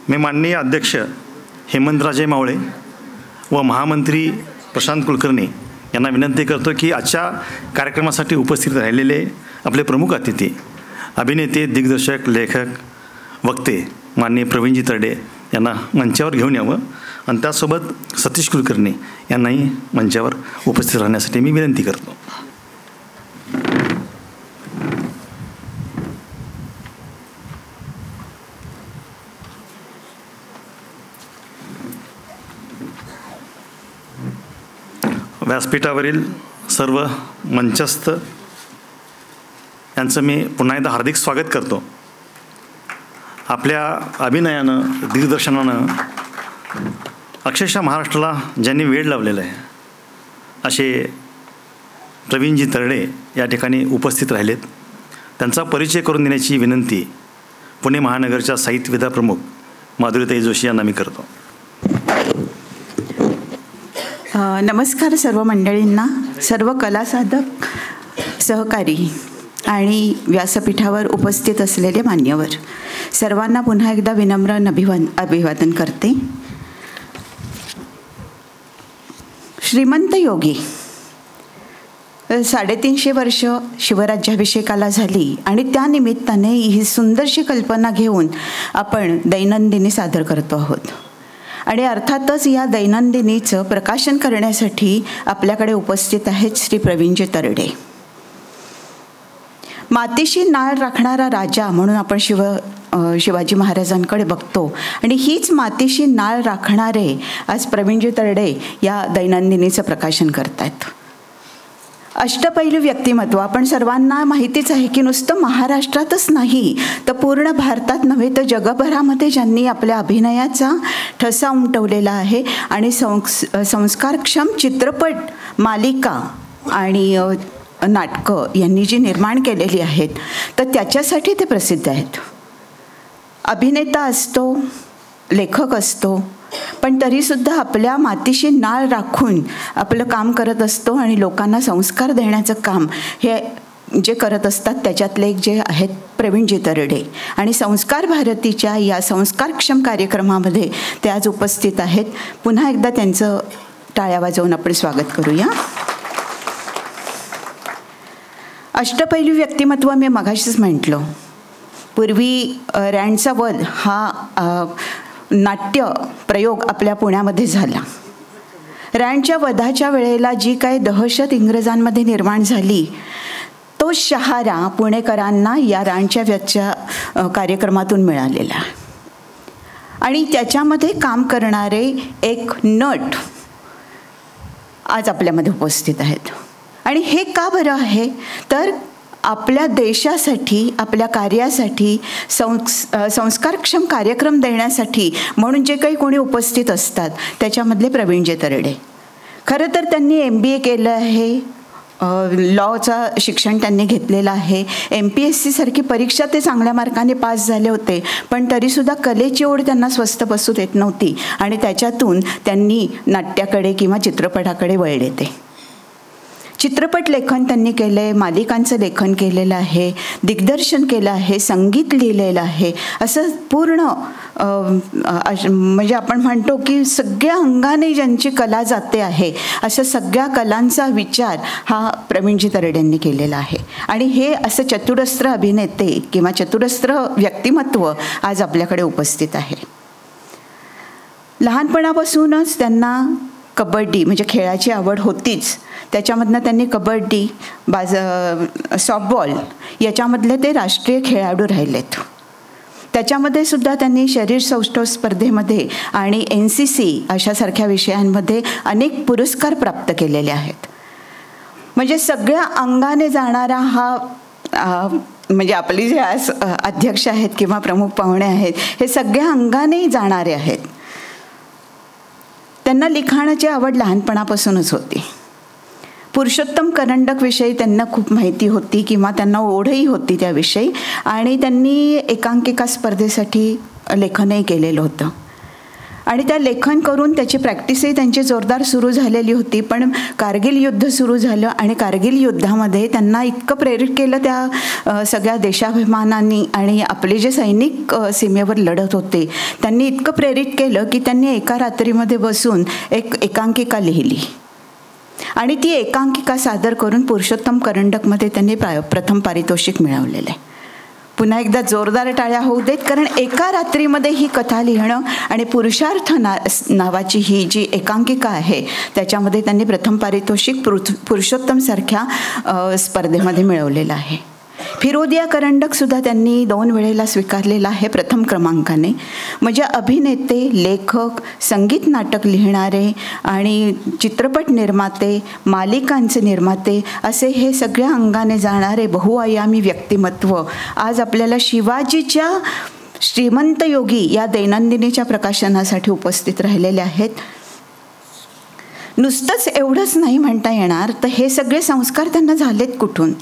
मी माननीय अध्यक्ष हेमंतराजे मावळे व महामंत्री प्रशांत कुलकर्णी यांना विनंती करतो की आजच्या कार्यक्रमासाठी उपस्थित राहिलेले आपले प्रमुख अतिथी अभिनेते, दिग्दर्शक, लेखक, वक्ते माननीय प्रवीणजी तरडे यांना मंचावर घेऊन यावं आणि त्यासोबत सतीश कुलकर्णी यांनाही मंचावर उपस्थित राहण्यासाठी मी विनंती करतो. व्यासपीठावरील सर्व मंचस्थ यांचं मी पुन्हा एकदा हार्दिक स्वागत करतो. आपल्या अभिनयानं, दिग्दर्शनानं अक्षरशः महाराष्ट्राला ज्यांनी वेळ लावलेला आहे असे प्रवीणजी तरडे या ठिकाणी उपस्थित राहिलेत. त्यांचा परिचय करून देण्याची विनंती पुणे महानगरच्या साहित्य विधा प्रमुख माधुरीताई जोशी यांना मी करतो. नमस्कार सर्व मंडळींना, सर्व कलासाधक, सहकारी आणि व्यासपीठावर उपस्थित असलेले मान्यवर सर्वांना पुन्हा एकदा विनम्र अभिवादन करते. श्रीमंत योगी 350 वर्ष शिवराज्याभिषेकाला झाली आणि त्यानिमित्ताने ही सुंदरशी कल्पना घेऊन आपण दैनंदिनी सादर करतो आहोत. आणि अर्थातच या दैनंदिनीचं प्रकाशन करण्यासाठी आपल्याकडे उपस्थित आहेत श्री प्रवीणजी तरडे. मातीशी नाळ राखणारा राजा म्हणून आपण शिवाजी महाराजांकडे बघतो आणि हीच मातीशी नाळ राखणारे आज प्रवीणजी तरडे या दैनंदिनीचं प्रकाशन करतात. अष्टपैलू व्यक्तिमत्व आपण सर्वांना माहितीच आहे की नुसतं महाराष्ट्रातच नाही तर पूर्ण भारतात नव्हे तर जगभरामध्ये ज्यांनी आपल्या अभिनयाचा ठसा उमटवलेला आहे आणि संस्कारक्षम चित्रपट, मालिका आणि नाटकं यांनी जी निर्माण केलेली आहेत तर त्याच्यासाठी ते प्रसिद्ध आहेत. अभिनेता असतो, लेखक असतो, पण तरीसुद्धा आपल्या मातीशी नाळ राखून आपलं काम करत असतो आणि लोकांना संस्कार देण्याचं काम हे जे करत असतात त्याच्यातले एक जे आहेत प्रवीणजी तरडे. आणि संस्कार भारतीच्या या संस्कारक्षम कार्यक्रमामध्ये ते आज उपस्थित आहेत. पुन्हा एकदा त्यांचं टाळ्या वाजवून आपण स्वागत करूया. अष्टपैलू व्यक्तिमत्व मी मगाशीच म्हटलं. पूर्वी रँडचा वध हा नाट्य प्रयोग आपल्या पुण्यामध्ये झाला. रँडच्या वधाच्या वेळेला जी काही दहशत इंग्रजांमध्ये निर्माण झाली तो शहारा पुणेकरांना या रँडच्या वधच्या कार्यक्रमातून मिळालेला. आणि त्याच्यामध्ये काम करणारे एक नट आज आपल्यामध्ये उपस्थित आहेत. आणि हे का बरं आहे तर आपल्या देशासाठी, आपल्या कार्यासाठी, संस्कारक्षम कार्यक्रम देण्यासाठी म्हणून जे काही कोणी उपस्थित असतात त्याच्यामधले प्रवीणजी तरडे. खरं तर त्यांनी MBA केलं आहे, लॉचा शिक्षण त्यांनी घेतलेलं आहे. MPSC सारखी परीक्षा ते चांगल्या मार्काने पास झाले होते, पण तरीसुद्धा कलेची ओढ त्यांना स्वस्थ बसू देत नव्हती आणि त्याच्यातून त्यांनी नाट्याकडे किंवा चित्रपटाकडे वळले. ते चित्रपट लेखन त्यांनी केलं आहे, मालिकांचं लेखन केलेलं आहे, दिग्दर्शन केलं आहे, संगीत लिहिलेलं आहे. असं पूर्ण म्हणजे आपण म्हणतो की सगळ्या अंगाने ज्यांची कला जाते आहे अशा सगळ्या कलांचा विचार हा प्रवीणजी तरडेंनी केलेला आहे. आणि हे असं चतुरस्त्र अभिनेते किंवा चतुरस्त्र व्यक्तिमत्व आज आपल्याकडे उपस्थित आहे. लहानपणापासूनच त्यांना कबड्डी म्हणजे खेळाची आवड होतीच. त्याच्यामधनं त्यांनी कबड्डी, सॉफ्टबॉल याच्यामधले ते राष्ट्रीय खेळाडू राहिलेत. त्याच्यामध्ये सुद्धा त्यांनी शरीर सौष्ठव स्पर्धेमध्ये आणि NCC अशासारख्या विषयांमध्ये अनेक पुरस्कार प्राप्त केलेले आहेत. म्हणजे सगळ्या अंगाने जाणारा हा म्हणजे आपली जे आज अध्यक्ष आहेत किंवा प्रमुख पाहुणे आहेत हे सगळ्या अंगाने जाणारे आहेत. त्यांना लिखाणाची आवड लहानपणापासूनच होती. पुरुषोत्तम करंडकविषयी त्यांना खूप माहिती होती किंवा त्यांना ओढही होती त्याविषयी आणि त्यांनी एकांकिका स्पर्धेसाठी लेखनही केलेलं होतं. आणि त्या लेखन करून त्याची प्रॅक्टिसही त्यांची जोरदार सुरू झालेली होती. पण कारगिल युद्ध सुरू झालं आणि कारगिल युद्धामध्ये त्यांना इतकं प्रेरित केलं त्या सगळ्या देशाभिमानांनी आणि आपले जे सैनिक सीमेवर लढत होते त्यांनी इतकं प्रेरित केलं की त्यांनी एका रात्रीमध्ये बसून एक एकांकिका लिहिली आणि ती एकांकिका सादर करून पुरुषोत्तम करंडकमध्ये त्यांनी प्रथम पारितोषिक मिळवलेलं आहे. पुन्हा एकदा जोरदार टाळ्या होऊ देत, कारण एका रात्रीमध्ये ही कथा लिहिणं आणि पुरुषार्थ नावाची ही जी एकांकिका आहे त्याच्यामध्ये त्यांनी प्रथम पारितोषिक पुरुषोत्तमसारख्या स्पर्धेमध्ये मिळवलेलं आहे. फिरोदिया करंडकसुद्धा त्यांनी 2 वेळेला स्वीकारलेला आहे प्रथम क्रमांकाने. म्हणजे अभिनेते, लेखक, संगीत नाटक लिहिणारे आणि चित्रपट निर्माते, मालिकांचे निर्माते असे हे सगळ्या अंगाने जाणारे बहुआयामी व्यक्तिमत्व आज आपल्याला शिवाजीच्या श्रीमंत योगी या दैनंदिनीच्या प्रकाशनासाठी उपस्थित राहिलेले आहेत. नुसतंच एवढंच नाही म्हणता येणार, तर हे सगळे संस्कार त्यांना झालेत कुठून?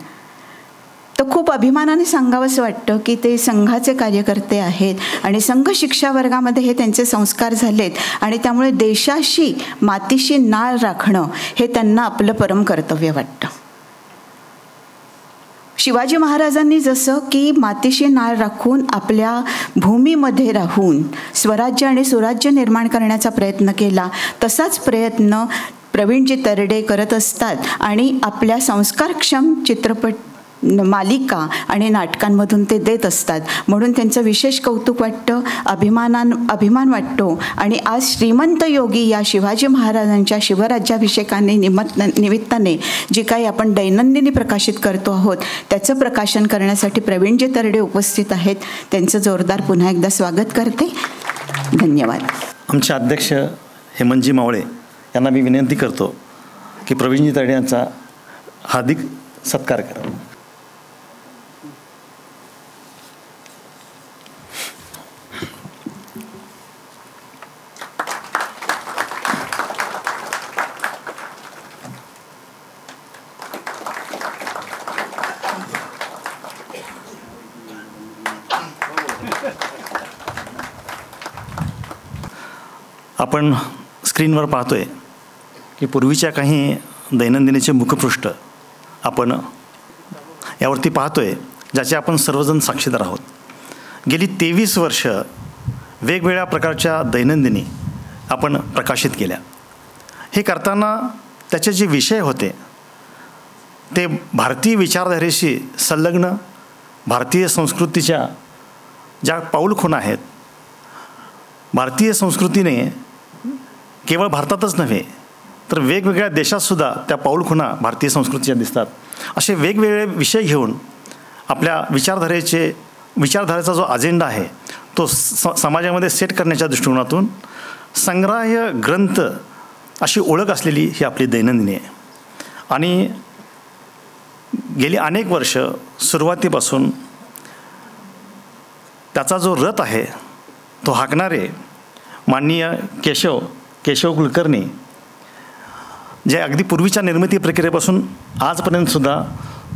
तर खूप अभिमानाने सांगावंसं वाटतं की ते संघाचे कार्यकर्ते आहेत आणि संघ शिक्षा वर्गामध्ये हे त्यांचे संस्कार झालेत आणि त्यामुळे देशाशी, मातीशी नाळ राखणं हे त्यांना आपलं परम कर्तव्य वाटतं. शिवाजी महाराजांनी जसं की मातीशी नाळ राखून आपल्या भूमीमध्ये राहून स्वराज्य आणि सुराज्य निर्माण करण्याचा प्रयत्न केला, तसाच प्रयत्न प्रवीणजी तरडे करत असतात आणि आपल्या संस्कारक्षम चित्रपट, मालिका आणि नाटकांमधून ते देत असतात. म्हणून त्यांचं विशेष कौतुक वाटतं, अभिमान वाटतो. आणि आज श्रीमंत योगी या शिवाजी महाराजांच्या शिवराज्याभिषेकाने निमित्ताने जी काही आपण दैनंदिनी प्रकाशित करतो आहोत त्याचं प्रकाशन करण्यासाठी प्रवीणजी तरडे उपस्थित आहेत. त्यांचं जोरदार पुन्हा एकदा स्वागत करते. धन्यवाद. आमचे अध्यक्ष हेमंतजी मावळे यांना मी विनंती करतो की प्रवीणजी तरडे यांचा हार्दिक सत्कार करा. आपण स्क्रीनवर पाहतोय की पूर्वीच्या काही दैनंदिनीचे मुखपृष्ठ आपण यावरती पाहतोय, ज्याचे आपण सर्वजण साक्षीदार आहोत. गेली 23 वर्ष वेगवेगळ्या प्रकारच्या दैनंदिनी आपण प्रकाशित केल्या. हे करताना त्याचे जे विषय होते ते भारतीय विचारधारेशी संलग्न, भारतीय संस्कृतीच्या ज्या पाऊलखुणा आहेत, भारतीय संस्कृतीने केवळ भारतातच नव्हे तर वेगवेगळ्या देशातसुद्धा त्या पाऊलखुणा भारतीय संस्कृतीच्या दिसतात. असे वेगवेगळे विषय घेऊन आपल्या विचारधारेचा जो अजेंडा आहे तो समाजामध्ये सेट करण्याच्या दृष्टिकोनातून संग्राह्य ग्रंथ अशी ओळख असलेली ही आपली दैनंदिनी आहे. आणि गेली अनेक वर्ष सुरुवातीपासून त्याचा जो रथ आहे तो हाकणारे माननीय केशव कुलकर्णी, जे अगदी पूर्वीच्या निर्मिती प्रक्रियेपासून आजपर्यंतसुद्धा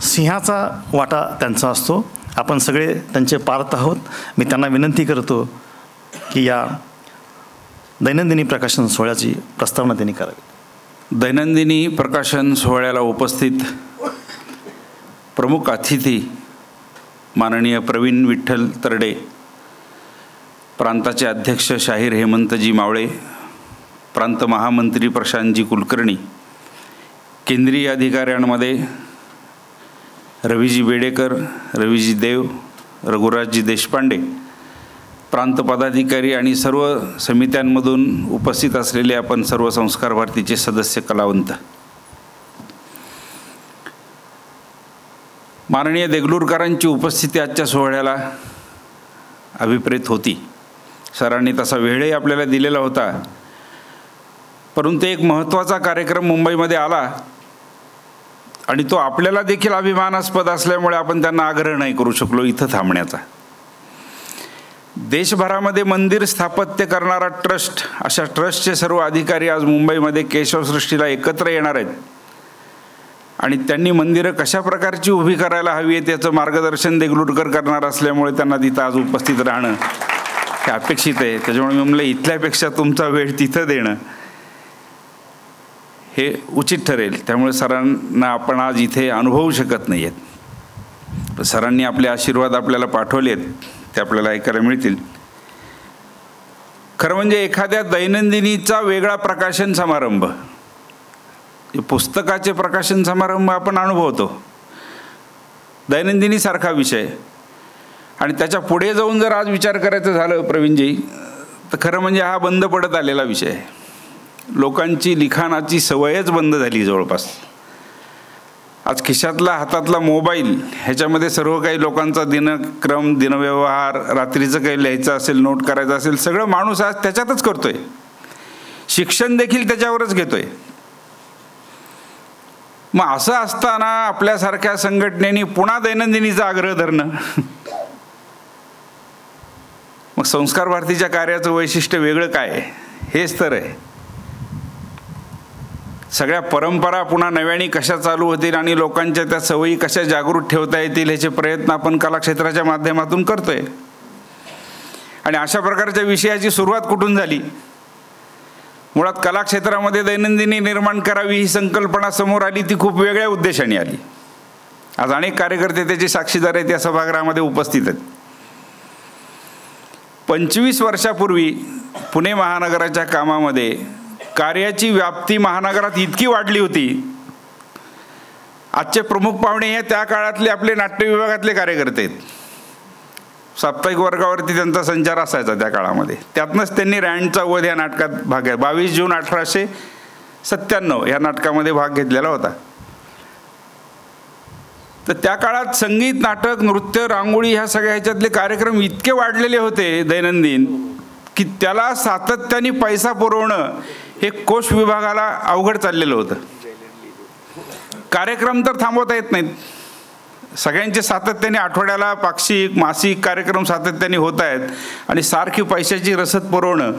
सिंहाचा वाटा त्यांचा असतो. आपण सगळे त्यांचे पारत आहोत. मी त्यांना विनंती करतो की या दैनंदिनी प्रकाशन सोहळ्याची प्रस्तावना त्यांनी करावी. दैनंदिनी प्रकाशन सोहळ्याला उपस्थित प्रमुख अतिथी माननीय प्रवीण विठ्ठल तरडे, प्रांताचे अध्यक्ष शाहीर हेमंतजी मावळे, प्रांत महामंत्री प्रशांतजी कुलकर्णी, केंद्रीय अधिकाऱ्यांमध्ये रवीजी बेडेकर, रवीजी देव, रघुराजजी देशपांडे, प्रांत पदाधिकारी आणि सर्व समित्यांमधून उपस्थित असलेले आपण सर्व संस्कार भारतीचे सदस्य, कलावंत, माननीय देगलूरकरांची उपस्थिती आजच्या सोहळ्याला अभिप्रेत होती. सरांनी तसा वेळही आपल्याला दिलेला होता, परंतु एक महत्त्वाचा कार्यक्रम मुंबईमध्ये आला आणि तो आपल्याला देखील अभिमानास्पद असल्यामुळे आपण त्यांना आग्रह नाही करू शकलो इथं थांबण्याचा. देशभरामध्ये मंदिर स्थापत्य करणारा ट्रस्ट, अशा ट्रस्टचे सर्व अधिकारी आज मुंबईमध्ये केशवसृष्टीला एकत्र येणार आहेत आणि त्यांनी मंदिरं कशा प्रकारची उभी करायला हवी आहे त्याचं मार्गदर्शन देगलूरकर करणार असल्यामुळे त्यांना तिथं आज उपस्थित राहणं हे अपेक्षित आहे. त्याच्यामुळे मी म्हणलं इथल्यापेक्षा तुमचा वेळ तिथं देणं हे उचित ठरेल. त्यामुळे सरांना आपण आज इथे अनुभवू शकत नाही आहेत. सरांनी आपले आशीर्वाद आपल्याला पाठवले आहेत, ते आपल्याला ऐकायला मिळतील. खरं म्हणजे एखाद्या दैनंदिनीचा वेगळा प्रकाशन समारंभ, पुस्तकाचे प्रकाशन समारंभ आपण अनुभवतो, दैनंदिनीसारखा विषय. आणि त्याच्या पुढे जाऊन जर आज विचार करायचं झालं प्रवीणजी, तर खरं म्हणजे हा बंद पडत आलेला विषय आहे. लोकांची लिखाणाची सवयच बंद झाली जवळपास. आज खिशातला हातातला मोबाईल ह्याच्यामध्ये सर्व काही लोकांचा दिनक्रम, दिनव्यवहार, रात्रीचं काही लिहायचं असेल, नोट करायचं असेल, सगळं माणूस आज त्याच्यातच करतोय. शिक्षण देखील त्याच्यावरच घेतोय. मग असं असताना आपल्यासारख्या संघटनेने पुन्हा दैनंदिनीचा आग्रह धरणं, मग संस्कार भारतीच्या कार्याचं वैशिष्ट्य वेगळं काय आहे? हेच तर आहे. सगळ्या परंपरा पुन्हा नव्याने कशा चालू होतील आणि लोकांच्या त्या सवयी कशा जागृत ठेवता येतील ह्याचे प्रयत्न आपण कलाक्षेत्राच्या माध्यमातून करतोय. आणि अशा प्रकारच्या विषयाची सुरुवात कुठून झाली? मुळात कलाक्षेत्रामध्ये दैनंदिनी निर्माण करावी ही संकल्पना समोर आली, ती खूप वेगळ्या उद्देशाने आली. आज अनेक कार्यकर्ते त्याचे साक्षीदार आहेत, या सभागृहामध्ये उपस्थित आहेत. 25 वर्षापूर्वी पुणे महानगराच्या कामामध्ये कार्याची व्याप्ती महानगरात इतकी वाढली होती. आजचे प्रमुख पाहुणे हे त्या काळातले आपले नाट्य विभागातले कार्यकर्ते आहेत. साप्ताहिक वर्गावरती त्यांचा संचार असायचा त्या काळामध्ये. त्यातनंच त्यांनी रँडचा वध या नाटकात भाग घ्या 22 जून 1897 या नाटकामध्ये भाग घेतलेला होता. तर त्या काळात संगीत, नाटक, नृत्य, रांगोळी ह्या सगळ्या ह्याच्यातले कार्यक्रम इतके वाढलेले होते दैनंदिन, की त्याला सातत्याने पैसा पुरवणं हे कोष विभागाला अवघड चाललेलं होतं. कार्यक्रम तर थांबवता येत नाहीत. सगळ्यांचे सातत्याने आठवड्याला पाक्षिक, मासिक कार्यक्रम सातत्याने होत आहेत आणि सारखी पैशाची रसद पुरवणं,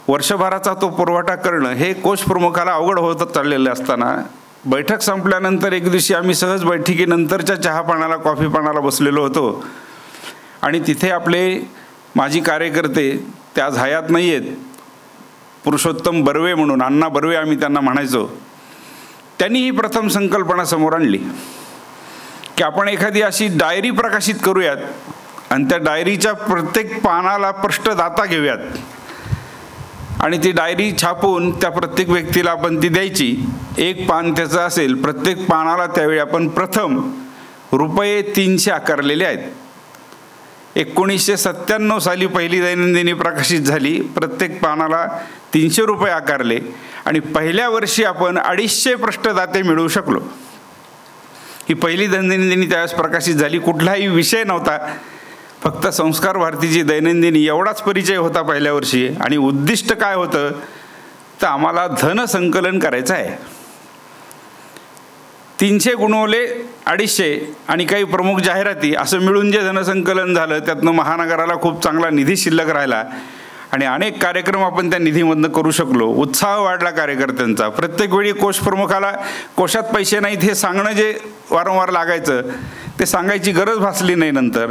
वर्षभराचा तो पुरवठा करणं हे कोष प्रमुखाला अवघड होत चाललेलं असताना बैठक संपल्यानंतर एक दिवशी आम्ही सहज बैठकीनंतरच्या चहापानाला, कॉफीपानाला बसलेलो होतो आणि तिथे आपले माजी कार्यकर्ते, त्या आज हयात नाही आहेत, पुरुषोत्तम बर्वे म्हणून, अण्णा बर्वे आम्ही त्यांना म्हणायचो, त्यांनी ही प्रथम संकल्पना समोर आणली की आपण एखादी अशी डायरी प्रकाशित करूयात आणि त्या डायरीच्या प्रत्येक पानाला पृष्ठदाता घेऊयात आणि ती डायरी छापून त्या प्रत्येक व्यक्तीला आपण ती द्यायची. एक पान त्याचं असेल, प्रत्येक पानाला त्यावेळी आपण प्रथम ₹300 आकारलेले आहेत. 1997 साली पहिली दैनंदिनी प्रकाशित झाली. प्रत्येक पानाला ₹300 आकारले आणि पहिल्या वर्षी आपण 250 पृष्ठदाते मिळवू शकलो. ही पहिली दैनंदिनी त्यावेळेस प्रकाशित झाली. कुठलाही विषय नव्हता, फक्त संस्कार भारतीची दैनंदिनी एवढाच परिचय होता पहिल्या वर्षी. आणि उद्दिष्ट काय होतं तर आम्हाला धनसंकलन करायचं आहे. 300 गुणवले 250 आणि काही प्रमुख जाहिराती असं मिळून जे धनसंकलन झालं, त्यातनं महानगराला खूप चांगला निधी शिल्लक राहिला आणि अनेक कार्यक्रम आपण त्या निधीमधनं करू शकलो. उत्साह वाढला कार्यकर्त्यांचा. प्रत्येक वेळी कोष प्रमुखाला कोशात पैसे नाहीत हे सांगणं जे वारंवार लागायचं, ते सांगायची गरज भासली नाही नंतर.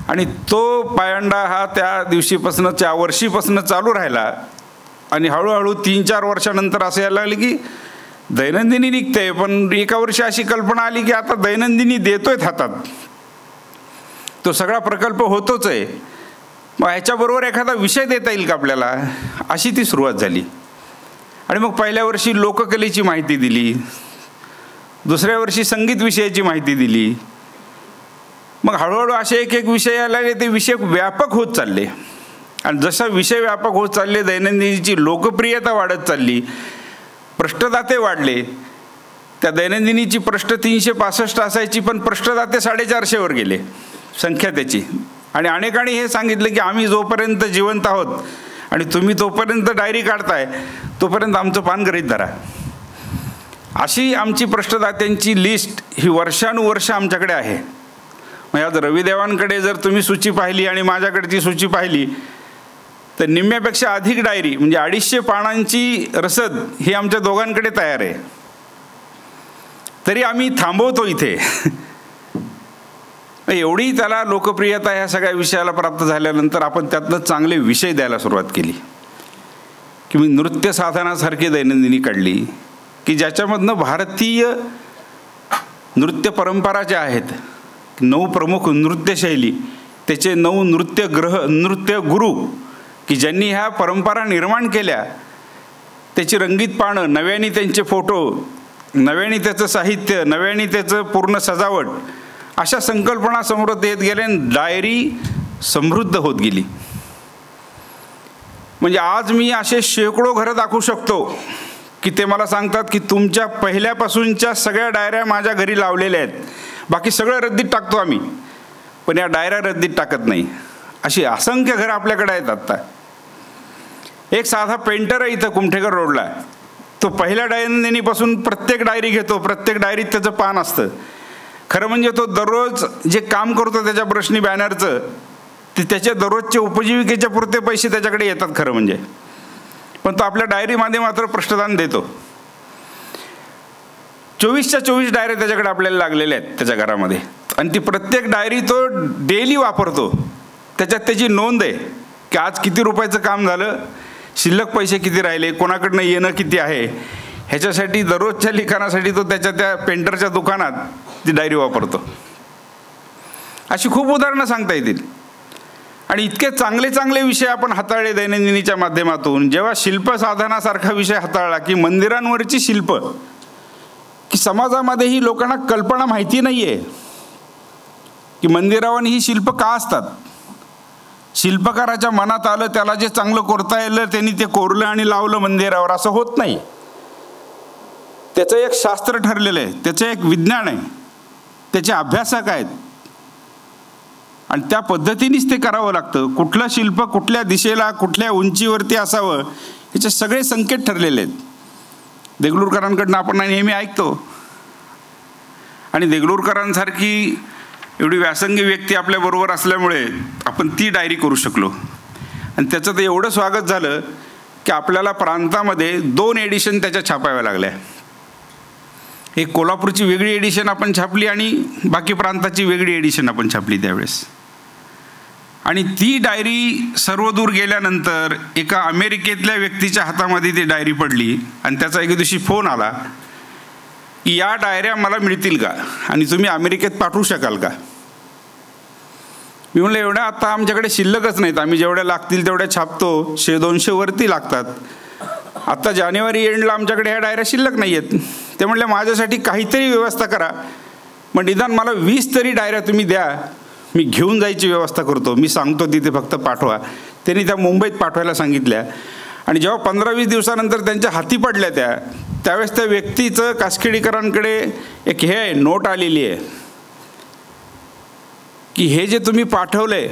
आणि तो पायंडा हा त्या दिवशीपासून, त्या वर्षीपासून चालू राहिला आणि हळूहळू 3-4 वर्षानंतर असं यायला लागलं की दैनंदिनी निघते, पण एका वर्षी अशी कल्पना आली की आता दैनंदिनी देतोय हातात, तो सगळा प्रकल्प होतोच आहे, मग ह्याच्याबरोबर एखादा विषय देता येईल का आपल्याला, अशी ती सुरुवात झाली. आणि मग पहिल्या वर्षी लोककलेची माहिती दिली, दुसऱ्या वर्षी संगीत विषयाची माहिती दिली. मग हळूहळू असे एक एक विषय यायला लागले, ते विषय व्यापक होत चालले. आणि जसा विषय व्यापक होत चालले, दैनंदिनीची लोकप्रियता वाढत चालली, पृष्ठदाते वाढले. त्या दैनंदिनीची पृष्ठ 365 असायची, पण पृष्ठदाते 450वर गेले संख्या त्याची. आणि अनेकांनी हे सांगितलं की आम्ही जोपर्यंत जिवंत आहोत आणि तुम्ही तोपर्यंत डायरी काढताय, तोपर्यंत आमचं पान गरीत धरा. अशी आमची पृष्ठदात्यांची लिस्ट ही वर्षानुवर्ष आमच्याकडे आहे. मग आज रविदेवांकडे जर तुम्ही सूची पाहिली आणि माझ्याकडची सूची पाहिली तर निम्म्यापेक्षा अधिक डायरी, म्हणजे 250 पानांची रसद ही आमच्या दोघांकडे तयार आहे. तरी आम्ही थांबवतो इथे. एवढी त्याला लोकप्रियता ह्या सगळ्या विषयाला प्राप्त झाल्यानंतर आपण त्यातनं चांगले विषय द्यायला सुरुवात केली की मी नृत्य साधनासारखी दैनंदिनी काढली की ज्याच्यामधनं भारतीय नृत्य परंपरा ज्या आहेत, 9 प्रमुख नृत्यशैली, त्याचे 9 नृत्य गुरु की ज्यांनी ह्या परंपरा निर्माण केल्या, त्याची रंगीत पानं, नव्याने त्यांचे फोटो, नव्याने त्याचं साहित्य, नव्याने त्याचं पूर्ण सजावट, अशा संकल्पना समोर येत गेल्या. डायरी समृद्ध होत गेली. म्हणजे आज मी असे शेकडो घरं दाखवू शकतो की ते मला सांगतात की तुमच्या पहिल्यापासूनच्या सगळ्या डायऱ्या माझ्या घरी लावलेल्या आहेत, बाकी सगळं रद्दीत टाकतो आम्ही, पण या डायऱ्या रद्दीत टाकत नाही. अशी असंख्य घरं आपल्याकडे आहेत. आत्ता एक साधा पेंटर आहे इथं कुमठेकर रोडला, तो पहिल्या दैनंदिनीपासून प्रत्येक डायरी घेतो, प्रत्येक डायरीत त्याचं पान असतं. खरं म्हणजे तो दररोज जे काम करतो त्याच्या ब्रशनी बॅनरचं, ते त्याच्या दररोजचे उपजीविकेच्या पुरते पैसे त्याच्याकडे येतात खरं म्हणजे, पण तो आपल्या डायरीमध्ये मात्र पृष्ठदान देतो. 24च्या 24 डायरी त्याच्याकडे आपल्याला लागलेल्या आहेत त्याच्या घरामध्ये, आणि ती प्रत्येक डायरी तो डेली वापरतो. त्याच्यात त्याची नोंद आहे की आज किती रुपयाचं काम झालं, शिल्लक पैसे किती राहिले, कोणाकडनं येणं किती आहे. ह्याच्यासाठी दररोजच्या लिखाणासाठी तो त्या पेंटरच्या दुकानात ती डायरी वापरतो. अशी खूप उदाहरणं सांगता येतील. आणि इतके चांगले चांगले विषय आपण हाताळले दैनंदिनीच्या माध्यमातून. जेव्हा शिल्पसाधनासारखा विषय हाताळला की मंदिरांवरची शिल्प, की समाजामध्ये ही लोकांना कल्पना माहिती नाही आहे की मंदिरावर ही शिल्प का असतात. शिल्पकाराच्या मनात आलं, त्याला जे चांगलं कोरता येलं त्यांनी ते कोरलं आणि लावलं मंदिरावर, असं होत नाही. त्याचं एक शास्त्र ठरलेलं आहे, त्याचं एक विज्ञान आहे, त्याचे अभ्यासक आहेत, आणि त्या पद्धतीनेच ते करावं लागतं. कुठलं शिल्प कुठल्या दिशेला कुठल्या उंचीवरती असावं याचे सगळे संकेत ठरलेले आहेत. देगलूरकरांकडनं आपण नेहमी ऐकतो, आणि देगलूरकरांसारखी एवढी व्यासंगी व्यक्ती आपल्याबरोबर असल्यामुळे आपण ती डायरी करू शकलो. आणि त्याचं ते एवढं स्वागत झालं की आपल्याला प्रांतामध्ये 2 एडिशन त्याच्या छापाव्या लागल्या. एक कोल्हापूरची वेगळी एडिशन आपण छापली आणि बाकी प्रांताची वेगळी एडिशन आपण छापली त्यावेळेस. आणि ती डायरी सर्वदूर गेल्यानंतर एका अमेरिकेतल्या व्यक्तीच्या हातामध्ये ती डायरी पडली, आणि त्याचा एके दिवशी फोन आला की या डायऱ्या मला मिळतील का आणि तुम्ही अमेरिकेत पाठवू शकाल का. मी म्हणलं एवढ्या आता आमच्याकडे शिल्लकच नाहीत, आम्ही जेवढ्या लागतील तेवढ्या छापतो, 100-200 वरती लागतात. आता जानेवारी एंडला आमच्याकडे ह्या डायऱ्या शिल्लक नाही आहेत. ते म्हणले माझ्यासाठी काहीतरी व्यवस्था करा, मग निदान मला 20 तरी डायऱ्या तुम्ही द्या, मी घेऊन जायची व्यवस्था करतो, मी सांगतो तिथे फक्त पाठवा. त्यांनी त्या मुंबईत पाठवायला सांगितल्या. आणि जेव्हा 15-20 दिवसानंतर त्यांच्या हाती पडल्या त्यावेळेस त्या व्यक्तीचं कासखेडीकरांकडे एक हे आहे, नोट आलेली आहे की हे जे तुम्ही पाठवलंय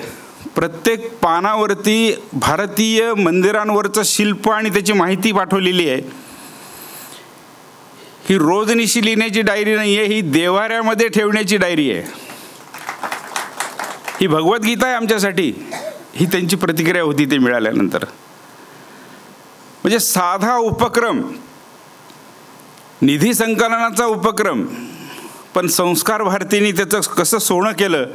प्रत्येक पानावरती भारतीय मंदिरांवरचं शिल्प आणि त्याची माहिती पाठवलेली आहे. ही रोजनिशी लिहिण्याची डायरी नाही आहे, ही देवाऱ्यामध्ये ठेवण्याची डायरी आहे. ही भगवद्गीता आहे आमच्यासाठी. ही त्यांची प्रतिक्रिया होती ते मिळाल्यानंतर. म्हणजे साधा उपक्रम, निधी संकलनाचा उपक्रम, पण संस्कार भारतीने त्याचं कसं सोनं केलं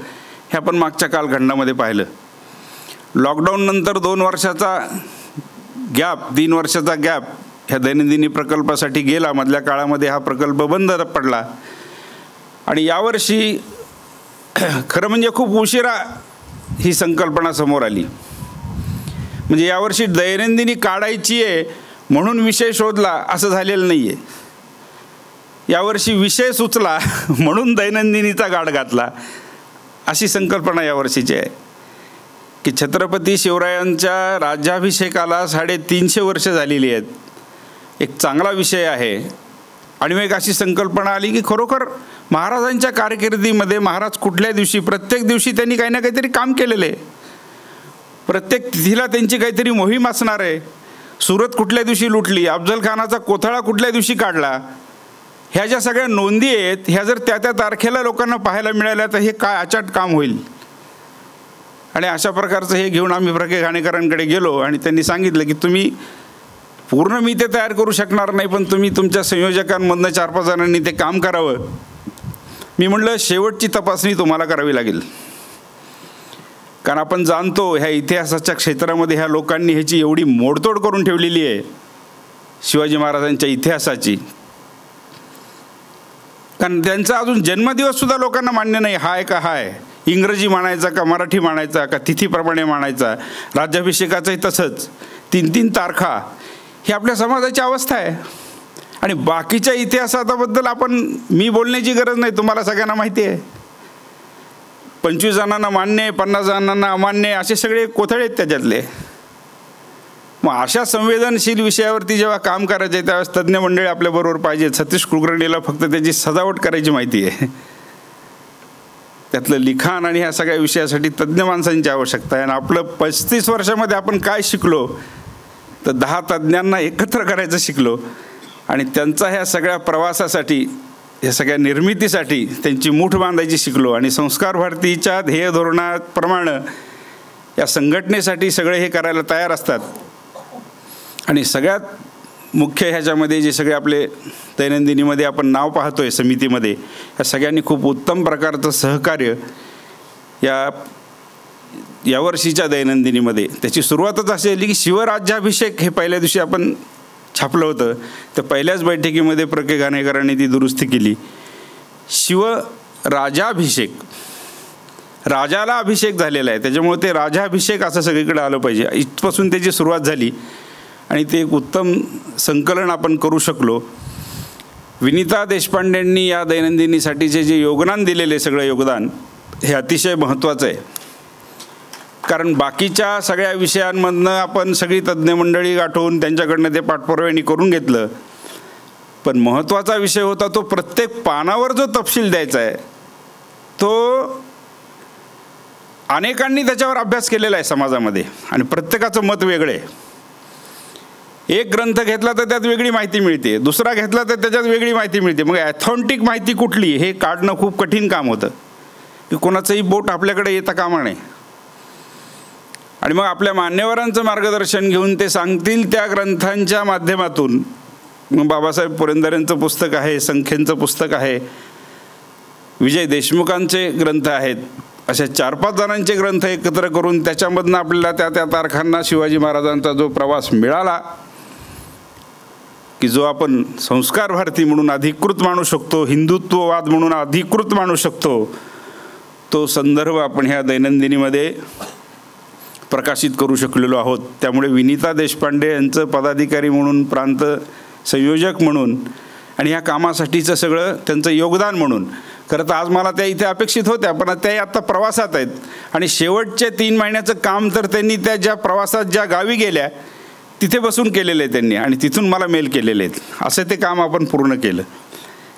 हे आपण मागच्या कालखंडामध्ये पाहिलं. लॉकडाऊन नंतर 2 वर्षाचा गॅप, 3 वर्षाचा गॅप ह्या दैनंदिनी प्रकल्पासाठी गेला. मधल्या काळामध्ये हा प्रकल्प बंद पडला, आणि यावर्षी खरं म्हणजे खूप उशिरा ही संकल्पना समोर आली. म्हणजे यावर्षी दैनंदिनी काढायची आहे म्हणून विषय शोधला असं झालेलं नाही आहे. यावर्षी विषय सुचला म्हणून दैनंदिनीचा गाठ घातला, अशी संकल्पना यावर्षीची आहे. की छत्रपती शिवरायांच्या राज्याभिषेकाला 350 वर्ष झालेली आहेत. एक चांगला विषय आहे. आणि एक अशी संकल्पना आली की खरोखर महाराजांच्या कारकिर्दीमध्ये महाराज कुठल्या दिवशी, प्रत्येक दिवशी त्यांनी काही ना काहीतरी काम केलेलं आहे. प्रत्येक तिथीला त्यांची काहीतरी मोहीम असणार आहे. सुरत कुठल्या दिवशी लुटली, अफजल खानाचा कोथळा कुठल्या दिवशी काढला, ह्या ज्या सगळ्या नोंदी आहेत, ह्या जर त्या तारखेला लोकांना पाहायला मिळाल्या तर हे काय अचाट काम होईल. आणि अशा प्रकारचं हे घेऊन आम्ही प्रके घाणेकरांकडे गेलो, आणि त्यांनी सांगितलं की तुम्ही पूर्ण मी ते तयार करू शकणार नाही, पण तुम्ही तुमच्या संयोजकांमधनं 4-5 जणांनी ते काम करावं. मी म्हटलं शेवटची तपासणी तुम्हाला करावी लागेल. कारण आपण जाणतो ह्या इतिहासाच्या क्षेत्रामध्ये ह्या लोकांनी ह्याची एवढी मोडतोड करून ठेवलेली आहे शिवाजी महाराजांच्या इतिहासाची. कारण त्यांचा अजून जन्मदिवससुद्धा लोकांना मान्य नाही, हाय का हाय, इंग्रजी मानायचा का मराठी मानायचा का तिथीप्रमाणे मानायचा. राज्याभिषेकाचंही तसंच 3-3 तारखा ही आपल्या समाजाची अवस्था आहे. आणि बाकीच्या इतिहासाबद्दल मी बोलण्याची गरज नाही, तुम्हाला सगळ्यांना माहिती आहे. 25 जणांना मान्य आहे, 50 जणांना अमान्य आहे, असे सगळे कोथळे आहेत त्याच्यातले. मग अशा संवेदनशील विषयावरती जेव्हा काम करायचं आहे त्यावेळेस तज्ज्ञ मंडळी आपल्याबरोबर पाहिजेत. सतीश कुलकर्णीला फक्त त्याची सजावट करायची माहिती आहे, त्यातलं लिखाण आणि ह्या सगळ्या विषयासाठी तज्ज्ञ माणसांची आवश्यकता आहे. आणि आपलं 35 वर्षामध्ये आपण काय शिकलो तर 10 तज्ज्ञांना एकत्र करायचं शिकलो आणि त्यांचा ह्या सगळ्या प्रवासासाठी, ह्या सगळ्या निर्मितीसाठी त्यांची मूठ बांधायची शिकलो. आणि संस्कार भारतीच्या ध्येय धोरणाप्रमाणे या संघटनेसाठी सगळे हे करायला तयार असतात. आणि सगळ्यात मुख्य ह्याच्यामध्ये जे सगळे आपले दैनंदिनीमध्ये आपण नाव पाहतोय समितीमध्ये, या सगळ्यांनी खूप उत्तम प्रकारचं सहकार्य या वर्षीच्या दैनंदिनीमध्ये. त्याची सुरुवातच अशी झाली की शिवराज्याभिषेक हे पहिल्या दिवशी आपण छापलं होतं, तर पहिल्याच बैठकीमध्ये प्र.के. घाणेकरांनी ती दुरुस्ती केली. शिवराजाभिषेक, राजाला अभिषेक झालेला आहे त्याच्यामुळे ते राजाभिषेक असं सगळीकडे आलं पाहिजे. इथपासून त्याची सुरुवात झाली आणि ते एक उत्तम संकलन आपण करू शकलो. विनिता देशपांडेंनी या दैनंदिनीसाठीचे जे योगदान दिलेले सगळं योगदान हे अतिशय महत्त्वाचं आहे. कारण बाकीच्या सगळ्या विषयांमधनं आपण सगळी तज्ज्ञ मंडळी गाठवून त्यांच्याकडनं ते पाठपुराव्याने करून घेतलं, पण महत्त्वाचा विषय होता तो प्रत्येक पानावर जो तपशील द्यायचा आहे तो अनेकांनी त्याच्यावर अभ्यास केलेला आहे समाजामध्ये आणि प्रत्येकाचं मत वेगळं आहे. एक ग्रंथ घेतला तर त्यात वेगळी माहिती मिळते, दुसरा घेतला तर त्याच्यात वेगळी माहिती मिळते. मग ॲथॉन्टिक माहिती कुठली हे काढणं खूप कठीण काम होतं की कोणाचंही बोट आपल्याकडे येता कामा नये. आणि मग आपल्या मान्यवरांचं मार्गदर्शन घेऊन ते सांगतील त्या ग्रंथांच्या माध्यमातून, मग बाबासाहेब पुरंदरेंचं पुस्तक आहे, संख्येंचं पुस्तक आहे, विजय देशमुखांचे ग्रंथ आहेत, अशा 4-5 जणांचे ग्रंथ एकत्र करून त्याच्यामधनं आपल्याला त्या तारखांना शिवाजी महाराजांचा जो प्रवास मिळाला की जो आपण संस्कार भारती म्हणून अधिकृत मानू शकतो, हिंदुत्ववाद म्हणून अधिकृत मानू शकतो, तो संदर्भ आपण ह्या दैनंदिनीमध्ये प्रकाशित करू शकलेलो आहोत. त्यामुळे विनिता देशपांडे यांचं पदाधिकारी म्हणून, प्रांत संयोजक म्हणून आणि ह्या कामासाठीचं सगळं त्यांचं योगदान म्हणून, खरं तर आज मला त्या इथे अपेक्षित होत्या पण त्या आत्ता प्रवासात आहेत. आणि शेवटचे 3 महिन्याचं काम तर त्यांनी त्या ज्या प्रवासात ज्या गावी गेल्या तिथे बसून केलेलं आहे त्यांनी आणि तिथून मला मेल केलेले आहेत. असं ते काम आपण पूर्ण केलं.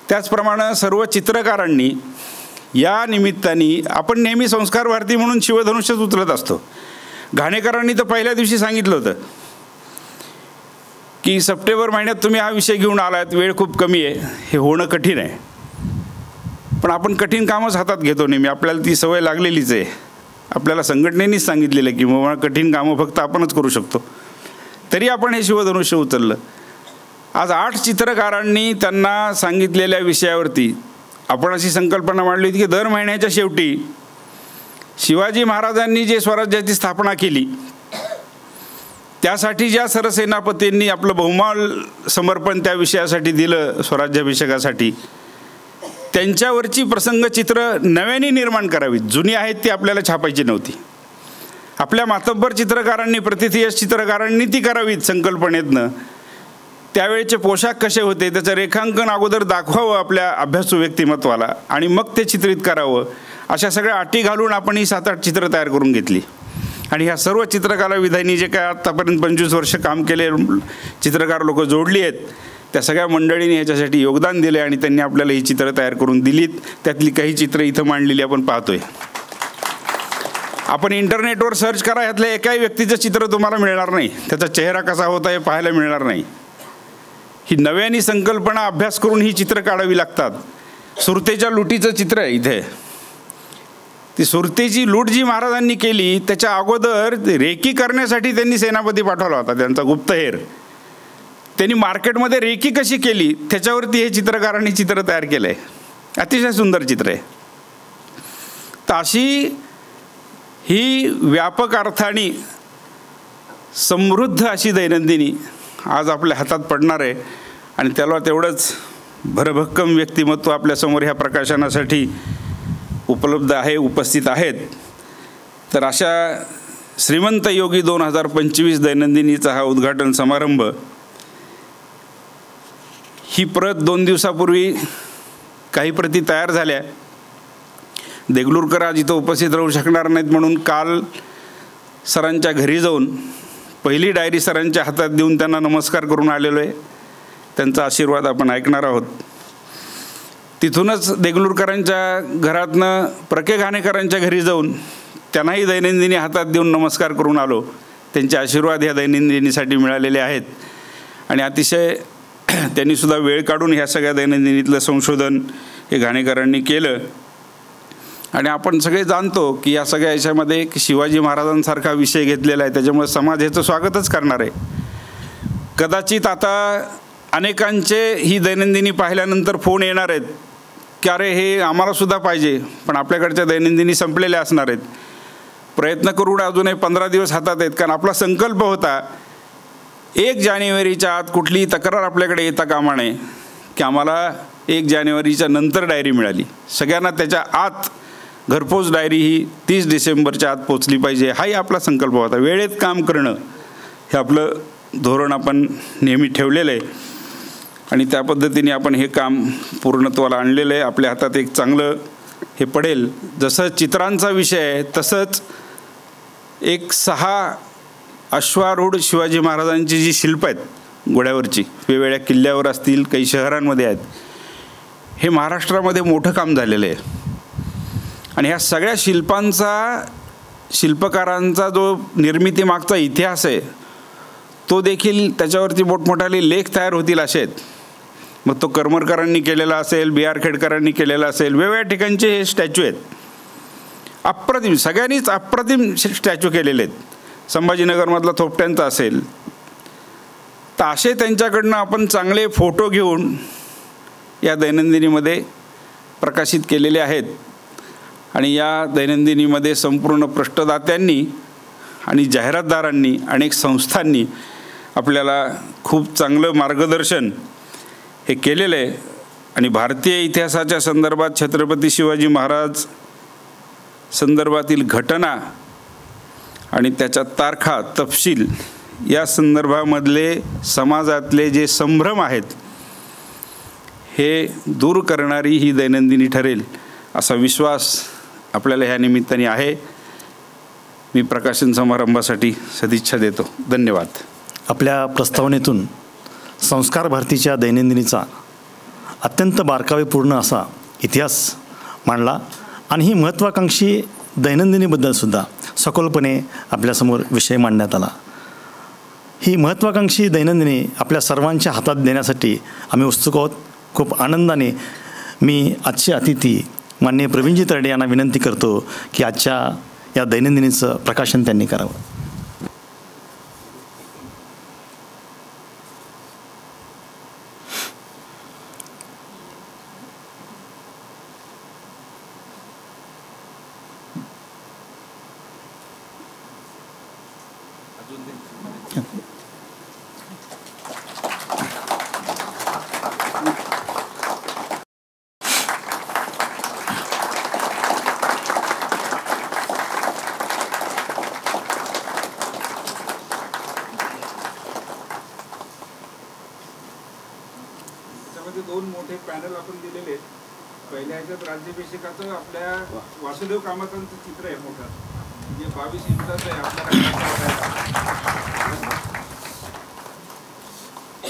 त्याचप्रमाणे सर्व चित्रकारांनी या निमित्ताने, आपण नेहमी संस्कार भारती म्हणून शिवधनुष्यच उचलत असतो. घाणेकरांनी तर पहिल्या दिवशी सांगितलं होतं की सप्टेंबर महिन्यात तुम्ही हा विषय घेऊन आलात, वेळ खूप कमी आहे, हे होणं कठीण आहे. पण आपण कठीण कामच हातात घेतो नेहमी, आपल्याला ती सवय लागलेलीच आहे. आपल्याला संघटनेनेच सांगितलेलं आहे की मग कठीण कामं फक्त आपणच करू शकतो, तरी आपण हे शिवधनुष्य उचललं. आज 8 चित्रकारांनी त्यांना सांगितलेल्या विषयावरती आपण अशी संकल्पना मांडली होती की दर महिन्याच्या शेवटी शिवाजी महाराजांनी जे स्वराज्याची स्थापना केली त्यासाठी ज्या सरसेनापतींनी आपलं बहुमाल समर्पण त्या विषयासाठी दिलं, स्वराज्याभिषेकासाठी, त्यांच्यावरची प्रसंगचित्र नव्याने निर्माण करावीत. जुनी आहेत ती आपल्याला छापायची नव्हती. आपल्या मातब्बर चित्रकारांनी, प्रतिथयश चित्रकारांनी ती करावीत संकल्पनेतनं. त्यावेळेचे पोशाख कसे होते त्याचं रेखांकन अगोदर दाखवावं आपल्या अभ्यासू व्यक्तिमत्वाला आणि मग ते चित्रित करावं. अशा सगळ्या अटी घालून आपण ही 7-8 चित्र तयार करून घेतली. आणि ह्या सर्व चित्रकला विधांनी जे काय आत्तापर्यंत 25 वर्ष काम केले चित्रकार लोक जोडली आहेत, त्या सगळ्या मंडळींनी ह्याच्यासाठी योगदान दिले आणि त्यांनी आपल्याला ही चित्रं तयार करून दिलीत. त्यातली काही चित्रं इथं मांडलेली आपण पाहतोय. आपण इंटरनेटवर सर्च करा, ह्यातल्या एकाही व्यक्तीचं चित्र तुम्हाला मिळणार नाही, त्याचा चेहरा कसा होता हे पाहायला मिळणार नाही. ही नव्याने संकल्पना अभ्यास करून ही चित्रं काढावी लागतात. सुरतेच्या लुटीचं चित्र आहे इथे. ती सुरतेची लूट जी महाराजांनी केली त्याच्या अगोदर रेकी करण्यासाठी त्यांनी सेनापती पाठवला होता, त्यांचा गुप्तहेर. त्यांनी मार्केटमध्ये रेकी कशी केली त्याच्यावरती हे चित्रकारांनी चित्र तयार केलं आहे. अतिशय सुंदर चित्र आहे. तर अशी ही व्यापक अर्थाने समृद्ध अशी दैनंदिनी आज आपल्या हातात पडणार आहे आणि त्याला तेवढंच भरभक्कम व्यक्तिमत्व आपल्यासमोर ह्या प्रकाशनासाठी उपलब्ध आहे, उपस्थित आहेत. तर अशा श्रीमंत योगी 2025 दैनंदिनीचा हा उद्घाटन समारंभ, ही प्रत 2 दिवसापूर्वी काही प्रती तयार झाल्या. देगलूरकर आज इथं उपस्थित राहू शकणार नाहीत म्हणून काल सरांच्या घरी जाऊन पहिली डायरी सरांच्या हातात देऊन त्यांना नमस्कार करून आलेलो आहे. त्यांचा आशीर्वाद आपण ऐकणार आहोत. तिथूनच देगलूरकरांच्या घरातनं प्रके घाणेकरांच्या घरी जाऊन त्यांनाही दैनंदिनी हातात देऊन नमस्कार करून आलो. त्यांचे आशीर्वाद ह्या दैनंदिनीसाठी मिळालेले आहेत आणि अतिशय त्यांनीसुद्धा वेळ काढून ह्या सगळ्या दैनंदिनीतलं संशोधन हे घाणेकरांनी केलं. आणि आपण सगळे जाणतो की या सगळ्या याच्यामध्ये शिवाजी महाराजांसारखा विषय घेतलेला आहे, त्याच्यामुळे समाज ह्याचं स्वागतच करणार आहे. कदाचित आता अनेकांचे ही दैनंदिनी पाहिल्यानंतर फोन येणार आहेत की अरे हे आम्हालासुद्धा पाहिजे, पण आपल्याकडच्या दैनंदिनी संपलेल्या असणार आहेत. प्रयत्न करून अजूनही 15 दिवस हातात आहेत, कारण आपला संकल्प होता 1 जानेवारीच्या आत कुठलीही तक्रार आपल्याकडे येता कामा नये की आम्हाला 1 जानेवारीच्या नंतर डायरी मिळाली. सगळ्यांना त्याच्या आत घरपोच डायरी ही 30 डिसेंबरच्या आत पोचली पाहिजे, हाही आपला संकल्प होता. वेळेत काम करणं हे आपलं धोरण आपण नेहमी ठेवलेलं आहे आणि त्या पद्धतीने आपण हे काम पूर्णत्वाला आणलेलं आहे. आपल्या हातात एक चांगलं हे पडेल. जसं चित्रांचा विषय आहे तसंच एक 6 अश्वारूढ शिवाजी महाराजांची जी शिल्प आहेत घोड्यावरची, वेगवेगळ्या किल्ल्यावर असतील, काही शहरांमध्ये आहेत, हे महाराष्ट्रामध्ये मोठं काम झालेलं आहे. आणि ह्या सगळ्या शिल्पांचा, शिल्पकारांचा जो निर्मितीमागचा इतिहास आहे तो देखील त्याच्यावरती मोठमोठाले लेख तयार होतील असे आहेत. मग तो करमरकरांनी केलेला असेल, BR खेडकरांनी केलेला असेल, वेगवेगळ्या ठिकाणचे हे स्टॅच्यू आहेत. अप्रतिम, सगळ्यांनीच अप्रतिम स्टॅच्यू केलेले आहेत. संभाजीनगरमधला थोपट्यांचा असेल तर असे त्यांच्याकडनं आपण चांगले फोटो घेऊन या दैनंदिनीमध्ये प्रकाशित केलेले आहेत. आणि या दैनंदिनीमध्ये संपूर्ण पृष्ठदात्यांनी आणि जाहिरातदारांनी, अनेक संस्थांनी आपल्याला खूप चांगलं मार्गदर्शन हे केलेलं आहे. आणि भारतीय इतिहासाच्या संदर्भात छत्रपती शिवाजी महाराज संदर्भातील घटना आणि त्याच्या तारखा, तपशील या संदर्भामधले समाजातले जे संभ्रम आहेत हे दूर करणारी ही दैनंदिनी ठरेल असा विश्वास आपल्याला ह्या निमित्ताने आहे. मी प्रकाशन समारंभासाठी सदिच्छा देतो. धन्यवाद. आपल्या प्रस्तावनेतून संस्कार भारतीच्या दैनंदिनीचा अत्यंत बारकावेपूर्ण असा इतिहास मांडला आणि ही महत्त्वाकांक्षी दैनंदिनीबद्दलसुद्धा सखोलपणे आपल्यासमोर विषय मांडण्यात आला. ही महत्त्वाकांक्षी दैनंदिनी आपल्या सर्वांच्या हातात देण्यासाठी आम्ही उत्सुक आहोत. खूप आनंदाने मी आजचे अतिथी माननीय प्रवीणजी तरडे यांना विनंती करतो की आजच्या या दैनंदिनीचं प्रकाशन त्यांनी करावं. दोन मोठे पॅनल आपण दिलेले आहेत. पहिल्या ह्याच्यात राज्याभिषेकाचं आपल्या वासुदेव कामतांचं चित्र आहे मोठं, जे 22 इंचाचं आहे आपल्याला.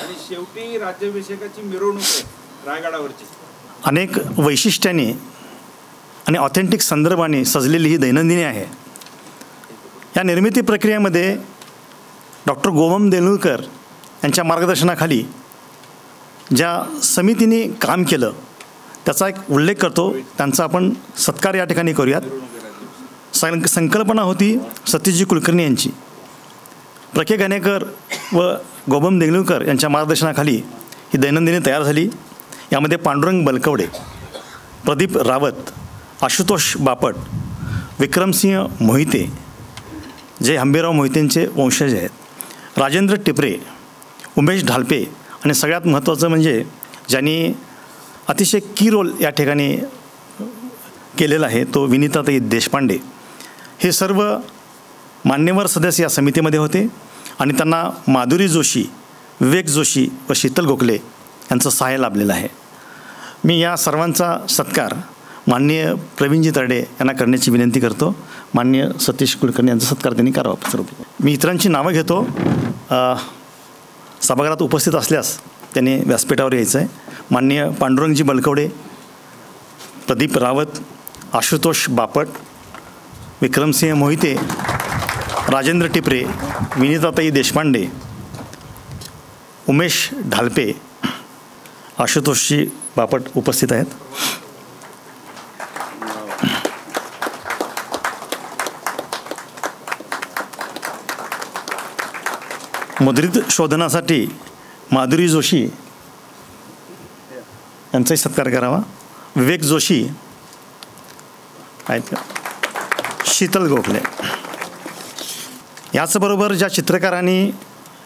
आणि शेवटी राज्याभिषेकाची मिरवणूक आहे रायगडावरची. अनेक वैशिष्ट्यांनी आणि ऑथेंटिक संदर्भाने सजलेली ही दैनंदिनी आहे. या निर्मिती प्रक्रियेमध्ये डॉक्टर गोवम देगलूरकर यांच्या मार्गदर्शनाखाली ज्या समितीने काम केलं त्याचा एक उल्लेख करतो. त्यांचा आपण सत्कार या ठिकाणी करूयात. संकल्पना होती सतीशजी कुलकर्णी यांची. प्रके घाणेकर व गोवम देगलूरकर यांच्या मार्गदर्शनाखाली ही दैनंदिनी तयार झाली. यामध्ये पांडुरंग बलकवडे, प्रदीप रावत, आशुतोष बापट, विक्रमसिंह मोहिते जे हंबीरराव मोहितेंचे वंशज आहेत, राजेंद्र टिपरे, उमेश ढालपे आणि सगळ्यात महत्त्वाचं म्हणजे ज्यांनी अतिशय की रोल या ठिकाणी केलेला आहे तो विनिताताई देशपांडे. हे सर्व मान्यवर सदस्य या समितीमध्ये होते आणि त्यांना माधुरी जोशी, विवेक जोशी व शीतल गोखले यांचं सहाय्य लाभलेलं आहे. मी या सर्वांचा सत्कार माननीय प्रवीणजी तरडे यांना करण्याची विनंती करतो. माननीय सतीश कुलकर्णी यांचा सत्कार त्यांनी करावा. सर्व मी इतरांची नावं घेतो. सभागृहात उपस्थित असल्यास त्यांनी व्यासपीठावर यायचं आहे. माननीय पांडुरंगजी बलकवडे, प्रदीप रावत, आशुतोष बापट, विक्रमसिंह मोहिते, राजेंद्र टिपरे, विनिताताई देशपांडे, उमेश ढालपे, आशुतोषजी बापट उपस्थित आहेत. मुद्रित शोधनासाठी माधुरी जोशी यांचाही सत्कार करावा. विवेक जोशी आहेत का, शीतल गोखले. याचबरोबर ज्या चित्रकारांनी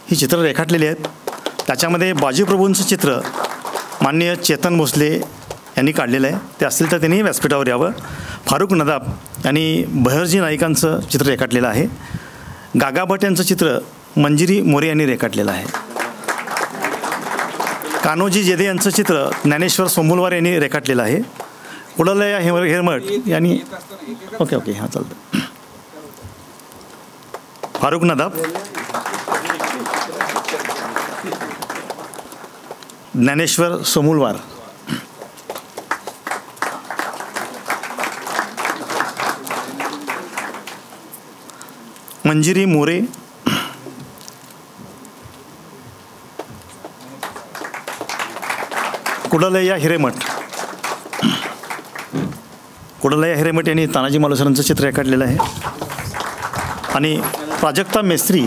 ही चित्रं रेखाटलेली आहेत त्याच्यामध्ये बाजीप्रभूंचं चित्र माननीय चेतन भोसले यांनी काढलेलं आहे. ते असतील तर त्यांनी व्यासपीठावर यावं. फारुख नदाब यांनी बहरजी नाईकांचं चित्र रेखाटलेलं आहे. गागा भट यांचं चित्र मंजिरी मोरे यांनी रेखाटलेलं आहे. कान्होजी जेदे यांचं चित्र ज्ञानेश्वर सोमुलवार यांनी रेखाटलेलं आहे. उडलया हेरमठ यांनी ओके हां चालतं. फारुख नदाब, ज्ञानेश्वर सोमुलवार, मंजिरी मोरे, कुडलया हिरेमठ. कुडलया हिरेमठ यांनी तानाजी मालुसरांचं चित्र रेखाटलेलं आहे. आणि प्राजक्ता मेस्त्री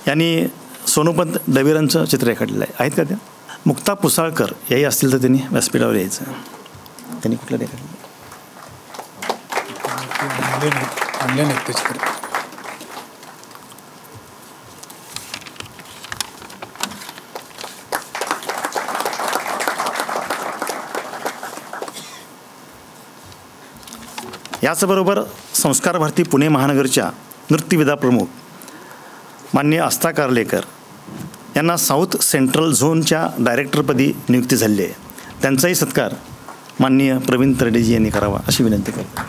यांनी सोनोपंत दवीरांचं चित्र रेखाटलेलं आहे. आहेत का त्या? मुक्ता पुसाळकर याही असतील तर त्यांनी व्यासपीठावर यायचं. त्यांनी कुठलं रेखाटलं? आणले नाहीत ते चित्र. याचबरोबर संस्कार भारती पुणे महानगरच्या नृत्यविधा प्रमुख माननीय आस्था कार्लेकर यांना साऊथ सेंट्रल झोनच्या डायरेक्टरपदी नियुक्ती झाली आहे. त्यांचाही सत्कार माननीय प्रवीण तरडेजी यांनी करावा अशी विनंती करतो.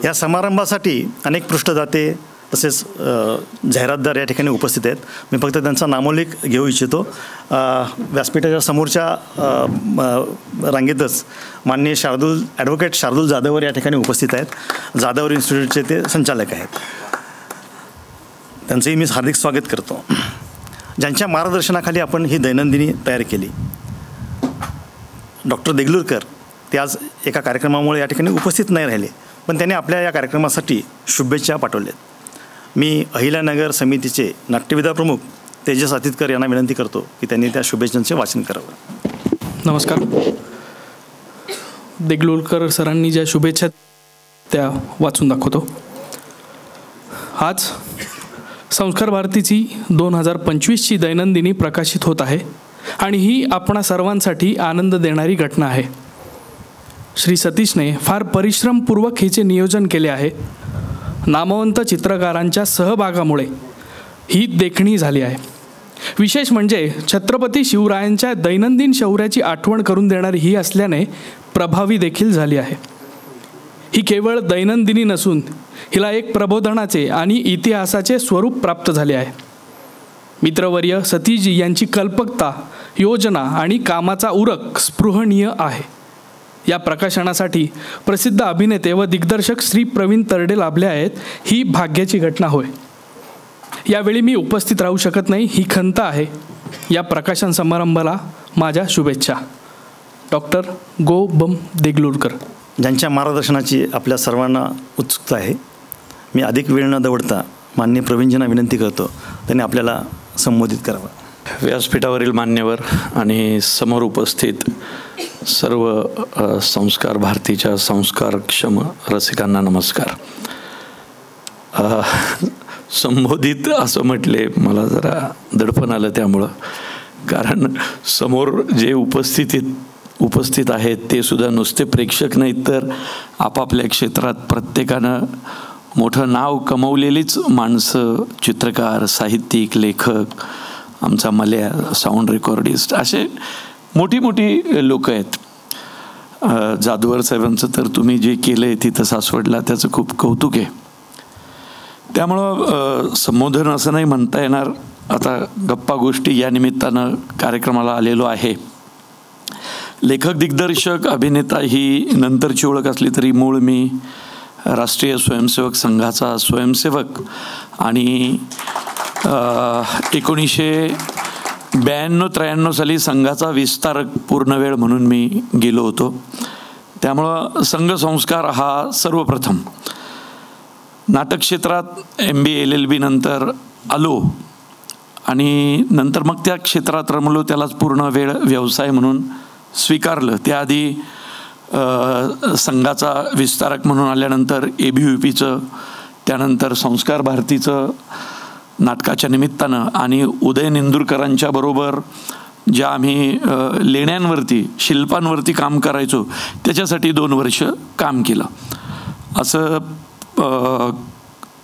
या समारंभासाठी अनेक पृष्ठदाते तसेच जाहिरातदार या ठिकाणी उपस्थित आहेत. मी फक्त त्यांचा नामोल्लेख घेऊ इच्छितो. व्यासपीठाच्या समोरच्या रांगेतच माननीय ॲडव्होकेट शार्दूल जाधवर या ठिकाणी उपस्थित आहेत. जाधवर इन्स्टिट्यूटचे ते संचालक आहेत. त्यांचंही मी हार्दिक स्वागत करतो. ज्यांच्या मार्गदर्शनाखाली आपण ही दैनंदिनी तयार केली. डॉक्टर देगलूरकर ते आज एका कार्यक्रमामुळे या ठिकाणी उपस्थित नाही राहिले, पण त्यांनी आपल्या या कार्यक्रमासाठी शुभेच्छा पाठवल्यात. मी अहिल्यानगर समितीचे नाट्यविधा प्रमुख तेजस अतितकर यांना विनंती करतो की त्यांनी त्या शुभेच्छांचे वाचन करावं. नमस्कार. देगलूरकर सरांनी ज्या शुभेच्छा त्या वाचून दाखवतो. आज संस्कार भारतीची 2025ची दैनंदिनी प्रकाशित होत आहे आणि ही आपणा सर्वांसाठी आनंद देणारी घटना आहे. श्री सतीशने फार परिश्रमपूर्वक हिचे नियोजन केले आहे. नामवंत चित्रकारांच्या सहभागामुळे ही देखणी झाली आहे. विशेष म्हणजे छत्रपती शिवरायांच्या दैनंदिन शौर्याची आठवण करून देणारी ही असल्याने प्रभावी देखील झाली आहे. ही केवळ दैनंदिनी नसून हिला एक प्रबोधनाचे आणि इतिहासाचे स्वरूप प्राप्त झाले आहे. मित्रवर्य सतीशजी यांची कल्पकता, योजना आणि कामाचा उरक स्पृहणीय आहे. या प्रकाशनासाठी प्रसिद्ध अभिनेते व दिग्दर्शक श्री प्रवीण तरडे लाभले आहेत. ही भाग्याची घटना होय. यावेळी मी उपस्थित राहू शकत नाही ही खंत आहे. या प्रकाशन समारंभाला माझ्या शुभेच्छा. डॉक्टर गो बम देगलूरकर. ज्यांच्या मार्गदर्शनाची आपल्या सर्वांना उत्सुकता आहे. मी अधिक वेळ न दवडता माननीय प्रवीणजींना विनंती करतो त्यांनी आपल्याला संबोधित करावं. व्यासपीठावरील मान्यवर आणि समोर उपस्थित सर्व संस्कार भारतीच्या संस्कारक्षम रसिकांना नमस्कार. संबोधित असं म्हटले मला जरा दडपण आलं त्यामुळं, कारण समोर जे उपस्थित आहेत ते सुद्धा नुसते प्रेक्षक नाहीत तर आपापल्या क्षेत्रात प्रत्येकानं मोठं नाव कमवलेलीच माणसं, चित्रकार, साहित्यिक, लेखक, आमचा मल्या, साऊंड रेकॉर्डिस्ट, असे मोठी लोक आहेत. जाधवर साहेबांचं तर तुम्ही जे केलं आहे तिथं सासवडला त्याचं खूप कौतुक आहे. त्यामुळं संबोधन असं नाही म्हणता येणार. आता गप्पा गोष्टी या निमित्तानं कार्यक्रमाला आलेलो आहे. लेखक, दिग्दर्शक, अभिनेता ही नंतरची ओळख असली तरी मूळ मी राष्ट्रीय स्वयंसेवक संघाचा स्वयंसेवक आणि 1992-93 साली संघाचा विस्तारक पूर्णवेळ म्हणून मी गेलो होतो. त्यामुळं संघ संस्कार हा सर्वप्रथम. नाटक क्षेत्रात MBA LLB नंतर आलो आणि नंतर मग त्या क्षेत्रात रमलो, त्यालाच पूर्ण वेळ व्यवसाय म्हणून स्वीकारलं. त्याआधी संघाचा विस्तारक म्हणून आल्यानंतर ABVPचं, त्यानंतर संस्कार भारतीचं नाटकाच्या निमित्तानं आणि उदय निंदुरकरांच्या बरोबर ज्या आम्ही लेण्यांवरती, शिल्पांवरती काम करायचो त्याच्यासाठी 2 वर्ष काम केलं. असं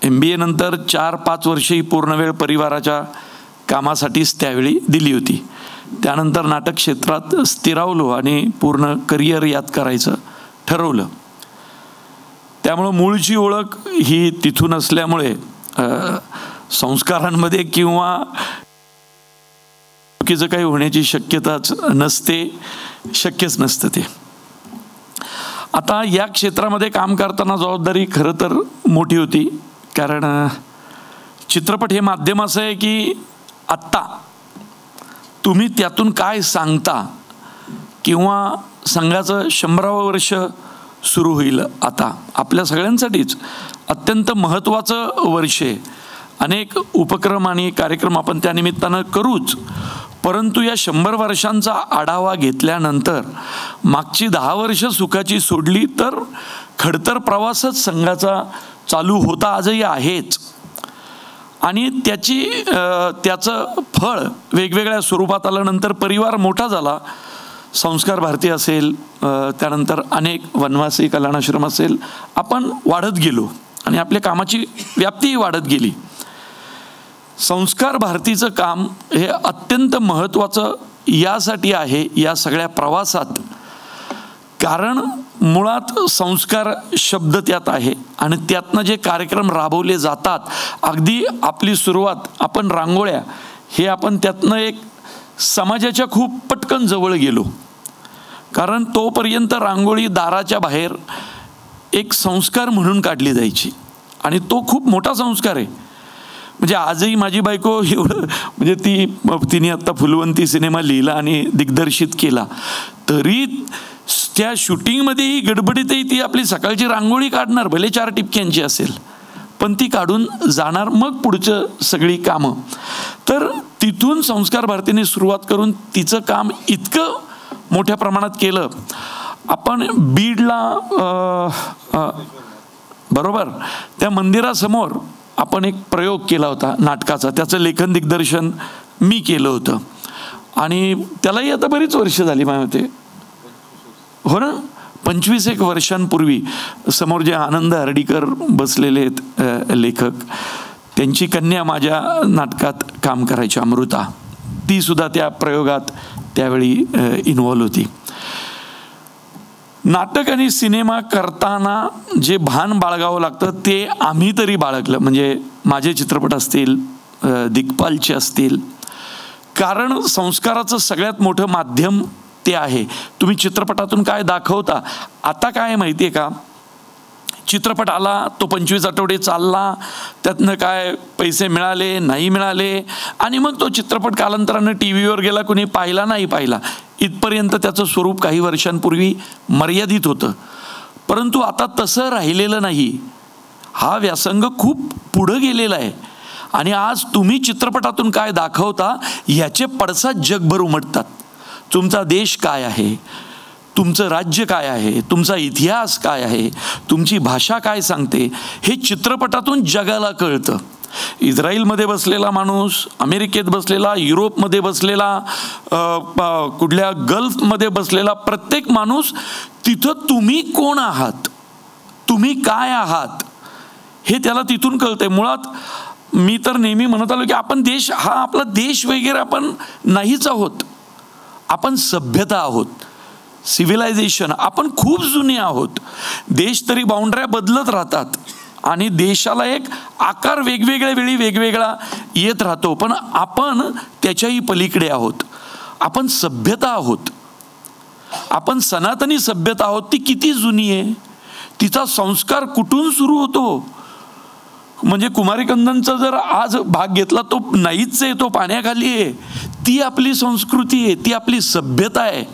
MBA नंतर 4-5 वर्षे पूर्णवेळ परिवाराच्या कामासाठीच त्यावेळी दिली होती. त्यानंतर नाटक क्षेत्रात स्थिरावलो आणि पूर्ण करिअर यात करायचं ठरवलं. त्यामुळं मूळची ओळख ही तिथून असल्यामुळे संस्कारांमध्ये किंवा चुकीचं काही होण्याची शक्यताच नसते, शक्यच नसतं ते. आता या क्षेत्रामध्ये काम करताना जबाबदारी खरं तर मोठी होती, कारण चित्रपट हे माध्यम असं आहे की आत्ता तुम्ही त्यातून काय सांगता, किंवा संघाचं 100वं वर्ष सुरू होईल आता, आपल्या सगळ्यांसाठीच अत्यंत महत्त्वाचं वर्ष आहे. अनेक उपक्रम आणि कार्यक्रम आपण त्यानिमित्तानं करूच, परंतु या 100 वर्षांचा आढावा घेतल्यानंतर मागची 10 वर्ष सुखाची सोडली तर खडतर प्रवासच संघाचा चालू होता, आजही आहेच. आणि त्याचं फळ वेगवेगळ्या स्वरूपात आल्यानंतर परिवार मोठा झाला. संस्कार भारती असेल, त्यानंतर अनेक वनवासी कल्याणाश्रम असेल, आपण वाढत गेलो आणि आपल्या कामाची व्याप्तीही वाढत गेली. संस्कार भारतीचं काम हे अत्यंत महत्त्वाचं यासाठी आहे या सगळ्या प्रवासात, कारण मुळात संस्कार शब्द त्यात आहे आणि त्यातनं जे कार्यक्रम राबवले जातात, अगदी आपली सुरुवात आपण रांगोळ्या हे आपण त्यातनं एक समाजाच्या खूप पटकन जवळ गेलो, कारण तोपर्यंत रांगोळी दाराच्या बाहेर एक संस्कार म्हणून काढली जायची आणि तो खूप मोठा संस्कार आहे. म्हणजे आजही माझी बायको एवढं, म्हणजे तिने आत्ता फुलवंती सिनेमा लिहिला आणि दिग्दर्शित केला, तरी त्या शूटिंगमध्येही गडबडीतही ती आपली सकाळची रांगोळी काढणार, भले 4 टिपक्यांची असेल, पण ती काढून जाणार, मग पुढचं सगळी कामं. तर तिथून संस्कार भारतीने सुरुवात करून तिचं काम इतकं मोठ्या प्रमाणात केलं. आपण बीडला बरोबर त्या मंदिरासमोर आपण एक प्रयोग केला होता नाटकाचा, त्याचं लेखन दिग्दर्शन मी केलं होतं आणि त्यालाही आता बरीच वर्ष झाली माझ्या मते, हो ना, 25 वर्षांपूर्वी. समोर जे आनंद हर्डीकर बसलेले आहेत लेखक, त्यांची कन्या माझ्या नाटकात काम करायची, अमृता, ती सुद्धा त्या प्रयोगात त्यावेळी इन्व्हॉल्व होती. नाटक आणि सिनेमा करताना जे भान बाळगावं लागतं ते आम्ही तरी बाळगलं. म्हणजे माझे चित्रपट असतील, दिग्पालचे असतील, कारण संस्काराचं सगळ्यात मोठं माध्यम ते आहे. तुम्ही चित्रपटातून काय दाखवता. आता काय माहिती आहे का, चित्रपट आला, तो 25 आठवडे चालला, त्यातनं काय पैसे मिळाले नाही मिळाले, आणि मग तो चित्रपट कालांतरानं TV वर गेला, कुणी पाहिला नाही पाहिला, इथपर्यंत त्याचं स्वरूप काही वर्षांपूर्वी मर्यादित होतं. परंतु आता तसं राहिलेलं नाही. हा व्यासंग खूप पुढं गेलेला आहे. आणि आज तुम्ही चित्रपटातून काय दाखवता याचे पडसाद जगभर उमटतात. तुमचा देश काय आहे, तुमचं राज्य काय आहे, तुमचा इतिहास काय आहे, तुमची भाषा काय सांगते, हे चित्रपटातून जगाला कळतं. इस्रायलमध्ये बसलेला माणूस, अमेरिकेत बसलेला, युरोपमध्ये बसलेला, कुठल्या गल्फमध्ये बसलेला प्रत्येक माणूस, तिथं तुम्ही कोण आहात, तुम्ही काय आहात हे त्याला तिथून कळतंय. मुळात मी तर नेहमी म्हणत आलो की आपण देश, हा आपला देश वगैरे आपण नाहीच आहोत. आपण सभ्यता आहोत, सिव्हिलायझेशन. आपण खूप जुने आहोत. देश तरी बाउंड्र्या बदलत राहतात आणि देशाला एक आकार वेगवेगळ्या वेळी वेगवेगळा येत राहतो, पण आपण त्याच्याही पलीकडे आहोत. आपण सभ्यता आहोत, आपण सनातनी सभ्यता आहोत. ती किती जुनी आहे, तिचा संस्कार कुठून सुरू होतो. म्हणजे कुमारीकंदनचा जर आज भाग घेतला तो नाहीच आहे, तो पाण्याखाली आहे. ती आपली संस्कृती आहे, ती आपली सभ्यता आहे.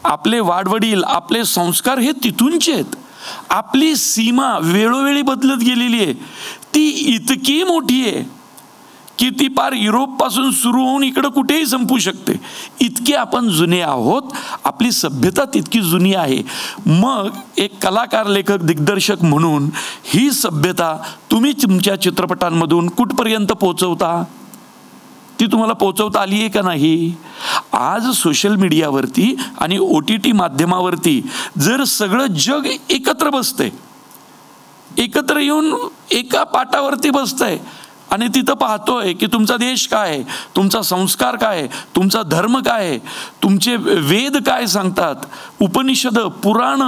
आपले वाडवडील, आपले संस्कार हे तिथूनचे आहेत. आपली सीमा वेळोवेळी बदलत गेलेली आहे. ती इतकी मोठी आहे की ती पार युरोपपासून सुरू होऊन इकडं कुठेही संपू शकते. इतके आपण जुने आहोत, आपली सभ्यता तितकी जुनी आहे. मग एक कलाकार, लेखक, दिग्दर्शक म्हणून ही सभ्यता तुम्ही तुमच्या चित्रपटांमधून कुठपर्यंत पोहोचवता, ती तुम्हाला पोहोचवता आली आहे का नाही. आज सोशल मीडियावरती आणि OTT माध्यमावरती जर सगळं जग एकत्र बसतंय, एकत्र येऊन एका पाटावरती बसतंय आणि तिथं पाहतोय की तुमचा देश काय आहे, तुमचा संस्कार काय आहे, तुमचा धर्म काय आहे, तुमचे वेद काय सांगतात, उपनिषद, पुराण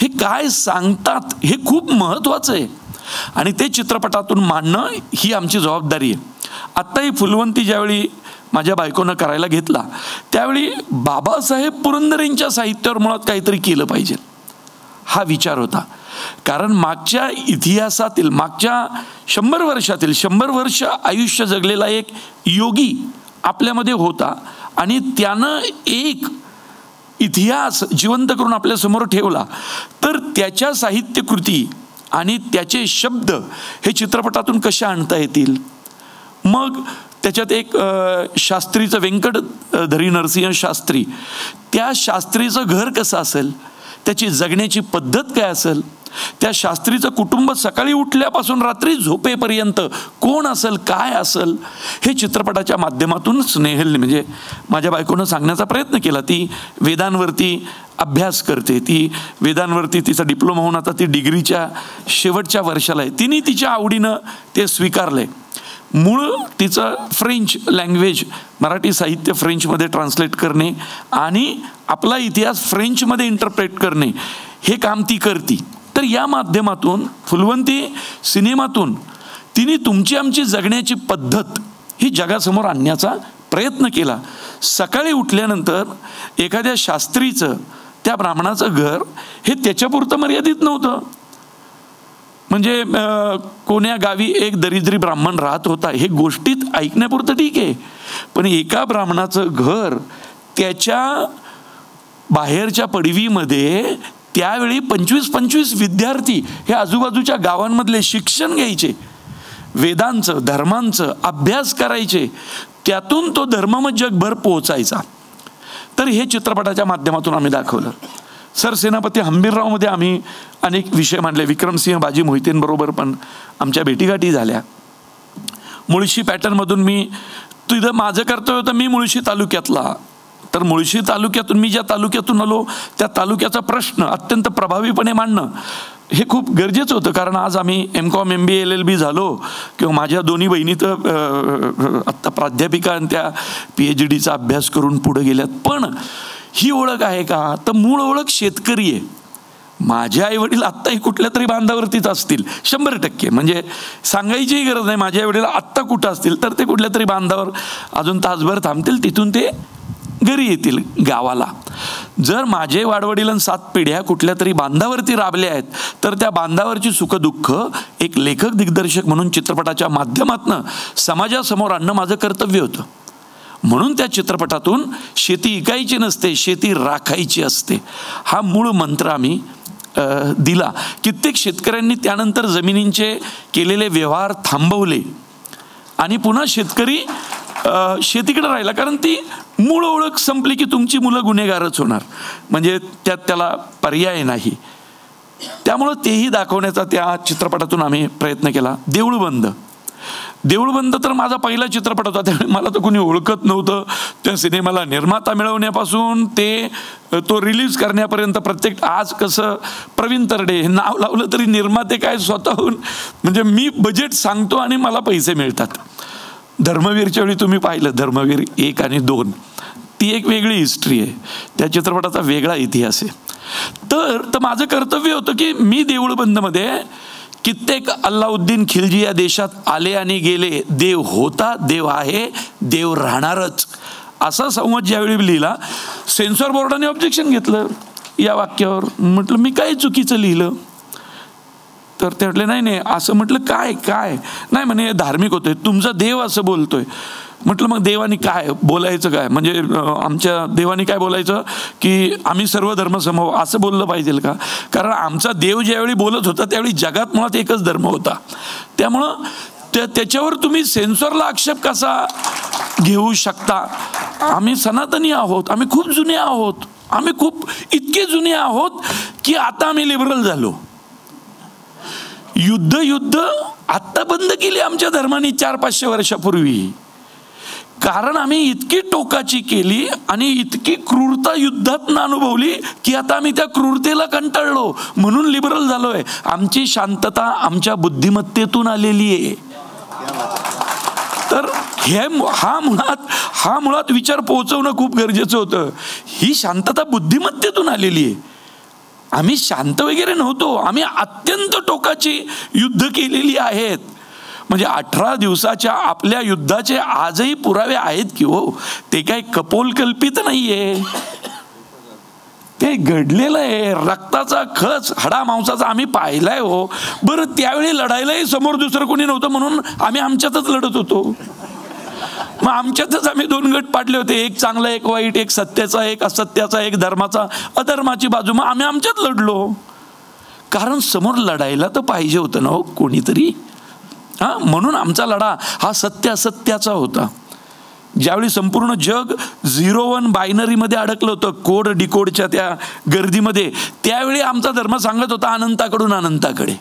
हे काय सांगतात, हे खूप महत्त्वाचं आहे. आणि ते चित्रपटातून मांडणं ही आमची जबाबदारी आहे. आत्ताही फुलवंती ज्यावेळी माझ्या बायकोनं करायला घेतला त्यावेळी बाबासाहेब पुरंदरेंच्या साहित्यावर मुळात काहीतरी केलं पाहिजे हा विचार होता. कारण मागच्या इतिहासातील, मागच्या 100 वर्षातील 100 वर्ष आयुष्य जगलेला एक योगी आपल्यामध्ये होता आणि त्यानं एक इतिहास जिवंत करून आपल्यासमोर ठेवला. तर त्याच्या साहित्यकृती आणि त्याचे शब्द हे चित्रपटातून कशा आणता येतील. मग त्याच्यात एक शास्त्रीचं, व्यंकटधरी नरसिंह शास्त्री, त्या शास्त्रीचं घर कसं असेल, त्याची जगण्याची पद्धत काय असेल, त्या शास्त्रीचं कुटुंब सकाळी उठल्यापासून रात्री झोपेपर्यंत कोण असेल, काय असेल, हे चित्रपटाच्या माध्यमातून स्नेहल म्हणजे माझ्या बायकोनं सांगण्याचा प्रयत्न केला. ती वेदांवरती अभ्यास करते, ती वेदांवरती तिचा डिप्लोमा होऊन आता ती डिग्रीच्या शेवटच्या वर्षाला आहे. तिने तिच्या आवडीनं ते स्वीकारलं आहे. मूळ तिचं फ्रेंच लँग्वेज, मराठी साहित्य फ्रेंचमध्ये ट्रान्सलेट करणे आणि आपला इतिहास फ्रेंचमध्ये इंटरप्रेट करणे हे काम ती करते. तर या माध्यमातून फुलवंती सिनेमातून तिने तुमची आमची जगण्याची पद्धत ही जगासमोर आणण्याचा प्रयत्न केला. सकाळी उठल्यानंतर एखाद्या शास्त्रीचं, त्या ब्राह्मणाचं घर हे त्याच्यापुरतं मर्यादित नव्हतं. म्हणजे कोण्या गावी एक दरिद्री ब्राह्मण राहत होता हे गोष्टीत ऐकण्यापुरतं ठीक आहे, पण एका ब्राह्मणाचं घर, त्याच्या बाहेरच्या पडवीमध्ये त्यावेळी 25-25 विद्यार्थी हे आजूबाजूच्या गावांमधले शिक्षण घ्यायचे, वेदांचं, धर्मांचं अभ्यास करायचे, त्यातून तो धर्म मग जगभर पोहोचायचा. तर हे चित्रपटाच्या माध्यमातून आम्ही दाखवलं. सरसेनापती हंबीररावमध्ये आम्ही अनेक विषय मांडले. विक्रमसिंह बाजी मोहितेंबरोबर पण आमच्या भेटीगाठी झाल्या. मुळशी पॅटर्नमधून मी, तिथं माझं कर्तव्य होतं, मी मुळशी तालुक्यातला, तर मुळशी तालुक्यातून मी ज्या तालुक्यातून आलो त्या तालुक्याचा प्रश्न अत्यंत प्रभावीपणे मांडणं हे खूप गरजेचं होतं. कारण आज आम्ही MCOM MBA LLB झालो किंवा माझ्या दोन्ही बहिणी तर आत्ता प्राध्यापिका आणि त्या PhDचा अभ्यास करून पुढे गेल्यात. पण ही ओळख आहे का, तर मूळ ओळख शेतकरी आहे. माझे आईवडील आत्ताही कुठल्या तरी बांधावरतीच असतील 100%. म्हणजे सांगायचीही गरज नाही, माझे आईवडील आत्ता कुठं असतील तर ते कुठल्या तरी बांधावर अजून तासभर थांबतील, तिथून ते घरी येतील गावाला. जर माझे वाडवडील 7 पिढ्या कुठल्या तरी बांधावरती राबल्या आहेत तर त्या बांधावरची सुखदुःख एक लेखक दिग्दर्शक म्हणून चित्रपटाच्या माध्यमातून समाजासमोर आणणं माझं कर्तव्य होतं. म्हणून त्या चित्रपटातून शेती इकायची नसते, शेती राखायची असते हा मूळ मंत्र आम्ही दिला. कित्येक शेतकऱ्यांनी त्यानंतर जमिनींचे केलेले व्यवहार थांबवले आणि पुन्हा शेतकरी शेतीकडे राहिला, कारण ती मूळ ओळख संपली की तुमची मुलं गुन्हेगारच होणार, म्हणजे त्याला पर्याय नाही. त्यामुळं तेही दाखवण्याचा त्या चित्रपटातून आम्ही प्रयत्न केला. देऊळबंद तर माझा पहिला चित्रपट होता, त्यामुळे मला तर कोणी ओळखत नव्हतं. त्या सिनेमाला निर्माता मिळवण्यापासून तो रिलीज करण्यापर्यंत प्रत्येक, आज कसं प्रवीण तरडे हे नाव लावलं तरी निर्माते काय स्वतःहून, म्हणजे मी बजेट सांगतो आणि मला पैसे मिळतात. धर्मवीरच्या वेळी तुम्ही पाहिलं, धर्मवीर 1 आणि 2, ती एक वेगळी हिस्ट्री आहे, त्या चित्रपटाचा वेगळा इतिहास आहे. तर माझं कर्तव्य होतं की मी देऊळबंदमध्ये कित्येक अल्लाउद्दीन खिलजी या देशात आले आणि गेले, देव होता, देव आहे, देव राहणारच, असा संवाद ज्यावेळी लिहिला, सेन्सॉर बोर्डाने ऑब्जेक्शन घेतलं या वाक्यावर. म्हटलं मी काय चुकीचं लिहिलं? तर ते म्हटले नाही असं. म्हटलं काय नाही, म्हणे धार्मिक होतोय, तुमचा देव असं बोलतोय. म्हटलं मग देवानी काय बोलायचं, काय म्हणजे आमच्या देवानी काय बोलायचं की आम्ही सर्व धर्म समभाव असं बोललं पाहिजे का? कारण आमचा देव ज्यावेळी बोलत होता त्यावेळी जगात मुळात एकच धर्म होता. त्यामुळं त्याच्यावर तुम्ही सेन्सॉरला आक्षेप कसा घेऊ शकता? आम्ही सनातनी आहोत, आम्ही खूप जुने आहोत, आम्ही खूप इतके जुने आहोत की आता आम्ही लिबरल झालो. युद्ध आत्ता बंद केली आमच्या धर्माने 400-500 वर्षापूर्वी, कारण आम्ही इतकी टोकाची केली आणि इतकी क्रूरता युद्धात अनुभवली की आता आम्ही त्या क्रूरतेला कंटाळलो, म्हणून लिबरल झालोय. आमची शांतता आमच्या बुद्धिमत्तेतून आलेली आहे. तर हा मुळात विचार पोहोचवणं खूप गरजेचं होतं. ही शांतता बुद्धिमत्तेतून आलेली आहे. आम्ही शांत वगैरे नव्हतो, आम्ही अत्यंत टोकाची युद्ध केलेली आहेत. म्हणजे 18 दिवसाच्या आपल्या युद्धाचे आजही पुरावे आहेत की हो, ते काही कपोलकल्पित नाहीये, ते घडलेलं आहे. रक्ताचा खच, हाडा मांसाचा आम्ही पाहिलाय हो. बरं, त्यावेळी लढायलाही समोर दुसरं कोणी नव्हतं म्हणून आम्ही आमच्यातच लढत होतो. मग आमच्यातच आम्ही 2 गट पाडले होते, एक चांगला एक वाईट, एक सत्याचा एक असत्याचा, एक धर्माचा अधर्माची बाजू. मग आम्ही आमच्यात लढलो, कारण समोर लढायला तर पाहिजे होतं ना हो कोणीतरी. म्हणून आमचा लढा हा सत्य असत्याचा होता. ज्यावेळी संपूर्ण जग 0-1 बायनरीमध्ये अडकलं होतं, कोड डिकोडच्या त्या गर्दीमध्ये, त्यावेळी आमचा धर्म सांगत होता अनंताकडून अनंताकडे.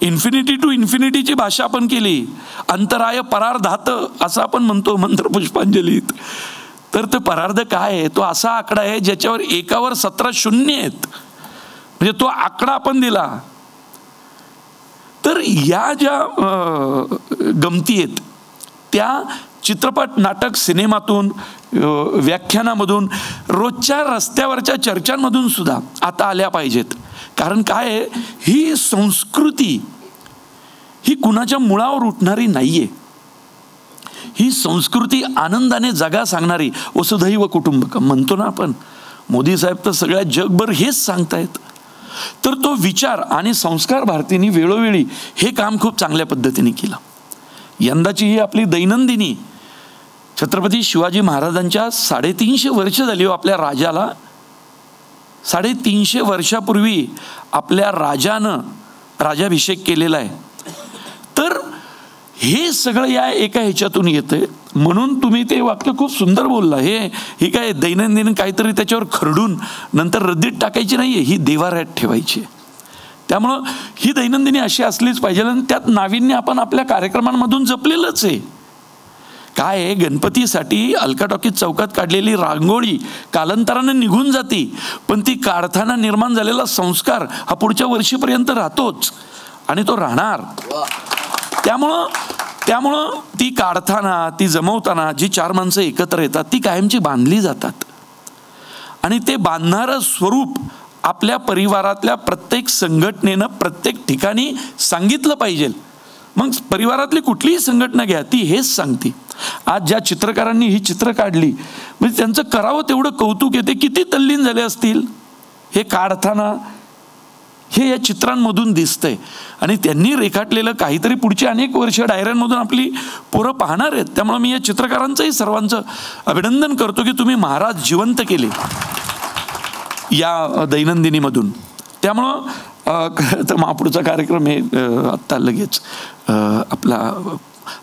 इन्फिनिटी टू इन्फिनिटीची भाषा आपण केली. अंतराय परार्धात असं आपण म्हणतो मंत्र पुष्पांजलीत. तर ते परार्ध काय आहे? तो असा आकडा आहे ज्याच्यावर 1वर 17 शून्य आहेत, म्हणजे तो आकडा आपण दिला. तर या ज्या गमती आहेत त्या चित्रपट, नाटक, सिनेमातून, व्याख्यानामधून, रोजच्या रस्त्यावरच्या चर्चांमधून सुद्धा आता आल्या पाहिजेत. कारण काय आहे, ही संस्कृती ही कुणाच्या मुळावर उठणारी नाहीये. ही संस्कृती आनंदाने जगा सांगणारी, वसुधैव कुटुंबकम म्हणतो ना आपण. मोदी साहेब तर सगळ्या जगभर हेच सांगतायत. तर तो विचार आणि संस्कार भारतींनी वेळोवेळी हे काम खूप चांगल्या पद्धतीने केलं. यंदाची ही आपली दैनंदिनी छत्रपती शिवाजी महाराजांच्या 350 वर्ष झाली हो आपल्या राजाला. 350 वर्षापूर्वी आपल्या राजानं राज्याभिषेक केलेला आहे. तर हे सगळं या एका ह्याच्यातून येतंय. म्हणून तुम्ही ते वाक्य खूप सुंदर बोलला. ही काय दैनंदिन काहीतरी त्याच्यावर खरडून नंतर रद्दीत टाकायची नाहीये, ही देवाऱ्यात ठेवायची. त्यामुळं ही दैनंदिनी अशी असलीच पाहिजे. आणि त्यात नाविन्य आपण आपल्या कार्यक्रमांमधून जपलेलंच आहे. काय आहे, गणपतीसाठी अलका टॉकीज चौकात काढलेली रांगोळी कालांतरानं निघून जाती, पण ती काढताना निर्माण झालेला संस्कार हा पुढच्या वर्षीपर्यंत राहतोच आणि तो राहणार. त्यामुळं ती काढताना, ती जमवताना जी 4 माणसं एकत्र येतात ती कायमची बांधली जातात. आणि ते बांधणारं स्वरूप आपल्या परिवारातल्या प्रत्येक संघटनेनं प्रत्येक ठिकाणी सांगितलं पाहिजे. मग परिवारातली कुठलीही संघटना घ्या, ती हेच सांगते. आज ज्या चित्रकारांनी ही चित्र काढली, म्हणजे त्यांचं करावं तेवढं कौतुक येते. किती तल्लीन झाले असतील हे काढताना, हे या चित्रांमधून दिसतंय. आणि त्यांनी रेखाटलेलं काहीतरी पुढची अनेक वर्ष डायऱ्यांमधून आपली पोरं पाहणार आहेत. त्यामुळे मी या चित्रकारांचंही सर्वांचं अभिनंदन करतो की तुम्ही महाराज जिवंत केले या दैनंदिनीमधून. त्यामुळं तर महापुढचा कार्यक्रम हे आत्ता लगेच आपला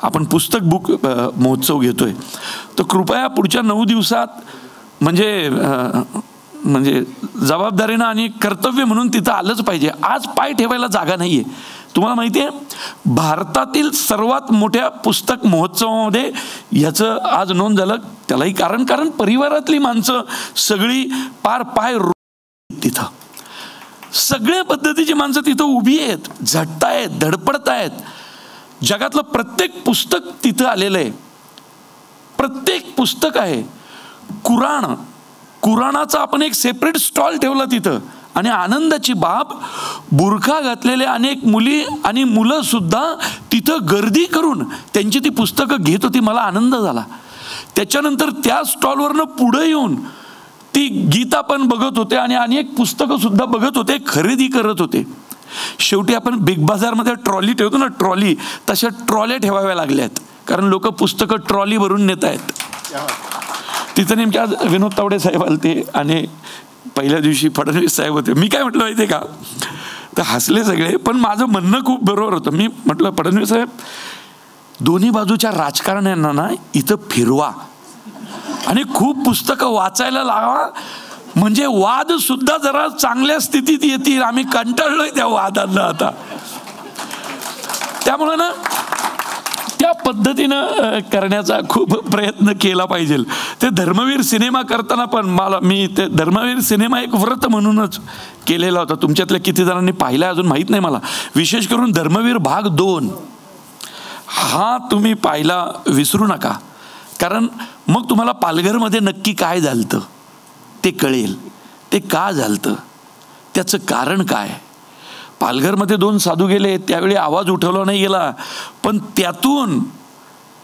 आपण पुस्तक बुक महोत्सव घेतोय, तर कृपया पुढच्या 9 दिवसात म्हणजे जबाबदारीनं आणि कर्तव्य म्हणून तिथं आलंच पाहिजे. आज पाय ठेवायला जागा नाही आहे. तुम्हाला माहिती आहे, भारतातील सर्वात मोठ्या पुस्तक महोत्सवामध्ये ह्याचं आज नोंद झालं. त्यालाही कारण परिवारातली माणसं सगळी पाय तिथं, सगळ्या पद्धतीची माणसं तिथं उभी आहेत, झटतायत, धडपडतायत. जगातलं प्रत्येक पुस्तक तिथं आलेलं आहे, प्रत्येक पुस्तक आहे. कुराणाचा आपण एक सेपरेट स्टॉल ठेवला तिथं. आणि आनंदाची बाब, बुरखा घातलेल्या अनेक मुली आणि मुलं सुद्धा तिथं गर्दी करून त्यांची ती पुस्तकं घेत होती. मला आनंद झाला. त्याच्यानंतर त्या स्टॉलवरनं पुढे येऊन ती गीता पण बघत होते आणि अनेक पुस्तकं सुद्धा बघत होते, खरेदी करत होते. शेवटी आपण बिग बाजारमध्ये ट्रॉली ठेवतो ना, ट्रॉली, तशा ट्रॉल्या ठेवाव्या लागल्यात, कारण लोक पुस्तकं ट्रॉली भरून नेत आहेत. तिथं नेमके आज विनोद तावडे साहेब आलते आणि पहिल्या दिवशी फडणवीस साहेब होते. मी काय म्हटलं माहिती आहे का, तर हसले सगळे, पण माझं म्हणणं खूप बरोबर होतं. मी म्हटलं, फडणवीस साहेब, दोन्ही बाजूच्या राजकारण्यांना ना इथं फिरवा आणि खूप पुस्तकं वाचायला लावा, म्हणजे वाद सुद्धा जरा चांगल्या स्थितीत येतील. आम्ही कंटाळलोय त्या वादांना आता. त्यामुळे ना त्या पद्धतीनं करण्याचा खूप प्रयत्न केला पाहिजे. ते धर्मवीर सिनेमा करताना पण मी ते धर्मवीर सिनेमा एक व्रत म्हणूनच केलेला होता. तुमच्यातल्या किती जणांनी पाहिला अजून माहीत नाही मला. विशेष करून धर्मवीर भाग 2 हा तुम्ही पाहायला विसरू नका, कारण मग तुम्हाला पालघरमध्ये नक्की काय झालं ते कळेल. ते का झालं, त्याचं कारण काय. पालघरमध्ये 2 साधू गेले, त्यावेळी आवाज उठवला नाही गेला, पण त्यातून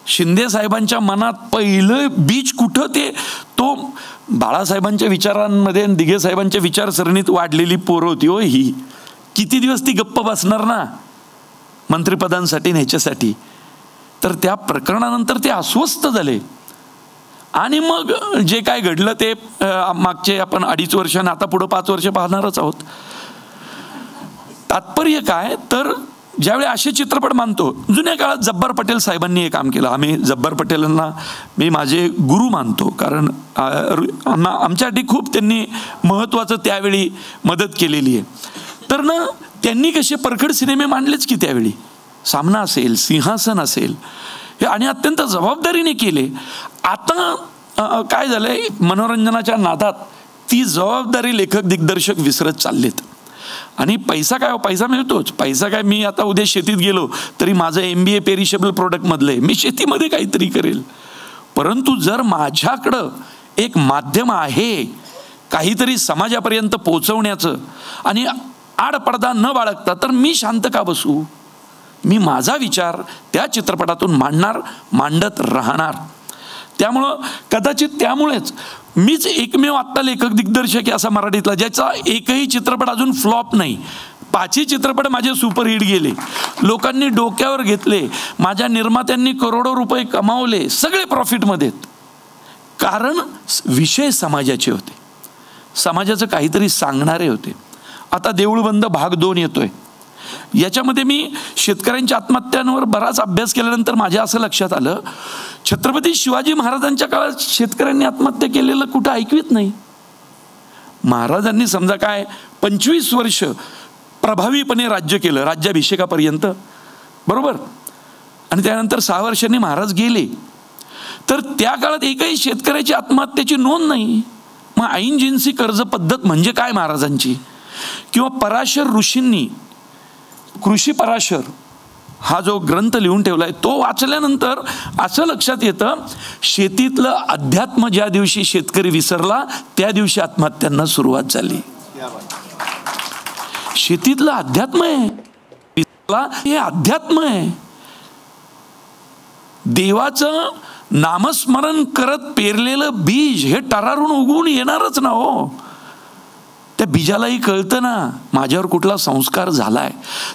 शिंदे साहेबांच्या मनात पहिलं बीज कुठं, तो बाळासाहेबांच्या विचारांमध्ये आणि दिघे साहेबांच्या विचारसरणीत वाढलेली पोरं होती हो ही. किती दिवस ती गप्प बसणार ना मंत्रिपदांसाठी न्यायच्यासाठी. तर त्या प्रकरणानंतर ते अस्वस्थ झाले आणि मग जे काय घडलं ते मागचे आपण 2.5 वर्ष आणि आता पुढं 5 वर्ष पाहणारच आहोत. तात्पर्य काय, तर ज्यावेळी असे चित्रपट मानतो, जुन्या काळात जब्बार पटेल साहेबांनी हे काम केलं. आम्ही जब्बार पटेलांना मी माझे गुरु मानतो, कारण आमच्यासाठी खूप त्यांनी महत्त्वाचं त्यावेळी मदत केलेली आहे. तर ना त्यांनी कसे परखड सिनेमे मांडलेच की त्यावेळी, सामना असेल, सिंहासन असेल, हे आणि अत्यंत जबाबदारीने केले. आता काय झालंय, मनोरंजनाच्या नादात ती जबाबदारी लेखक दिग्दर्शक विसरत चाललेत. आणि पैसा काय, पैसा मिळतोच. पैसा काय, मी आता उद्या शेतीत गेलो तरी माझं MBA पेरिशेबल प्रोडक्टमधलं आहे, मी शेतीमध्ये काहीतरी करेल. परंतु जर माझ्याकडं एक माध्यम आहे काहीतरी समाजापर्यंत पोहोचवण्याचं आणि आडपडदा न बाळगता, तर मी शांत का बसू. मी माझा विचार त्या चित्रपटातून मांडत राहणार. त्यामुळं कदाचित त्यामुळेच मीच एकमेव आत्ता लेखक दिग्दर्शक आहे असा मराठीतला ज्याचा एकही चित्रपट अजून फ्लॉप नाही. 5ही चित्रपट माझे सुपरहिट गेले, लोकांनी डोक्यावर घेतले, माझ्या निर्मात्यांनी करोडो रुपये कमावले, सगळे प्रॉफिटमध्ये. कारण विषय समाजाचे होते, समाजाचं काहीतरी सांगणारे होते. आता देऊळबंद भाग 2 येतोय. याच्यामध्ये मी शेतकऱ्यांच्या आत्महत्यांवर बराच अभ्यास केल्यानंतर माझ्या असं लक्षात आलं, छत्रपती शिवाजी महाराजांच्या काळात शेतकऱ्यांनी आत्महत्या केलेलं कुठं ऐकवीत नाही. महाराजांनी समजा काय 25 वर्ष प्रभावीपणे राज्य केलं, राज्याभिषेकापर्यंत, बरोबर, आणि त्यानंतर 6 वर्षांनी महाराज गेले. तर त्या काळात एकही शेतकऱ्याची आत्महत्येची नोंद नाही. मग ऐनजिन्सी कर्ज पद्धत म्हणजे काय महाराजांची, किंवा पराशर ऋषींनी कृषी पराशर हा जो ग्रंथ लिहून ठेवलाय तो वाचल्यानंतर असं लक्षात येतं, शेतीतलं अध्यात्म ज्या दिवशी शेतकरी विसरला त्या दिवशी आत्महत्यांना सुरुवात झाली. शेतीतलं अध्यात्म आहे, हे अध्यात्म आहे. देवाचं नामस्मरण करत पेरलेलं बीज हे टरारून उगवून येणारच ना हो. त्या बीजालाही कळतं ना माझ्यावर कुठला संस्कार झालाय.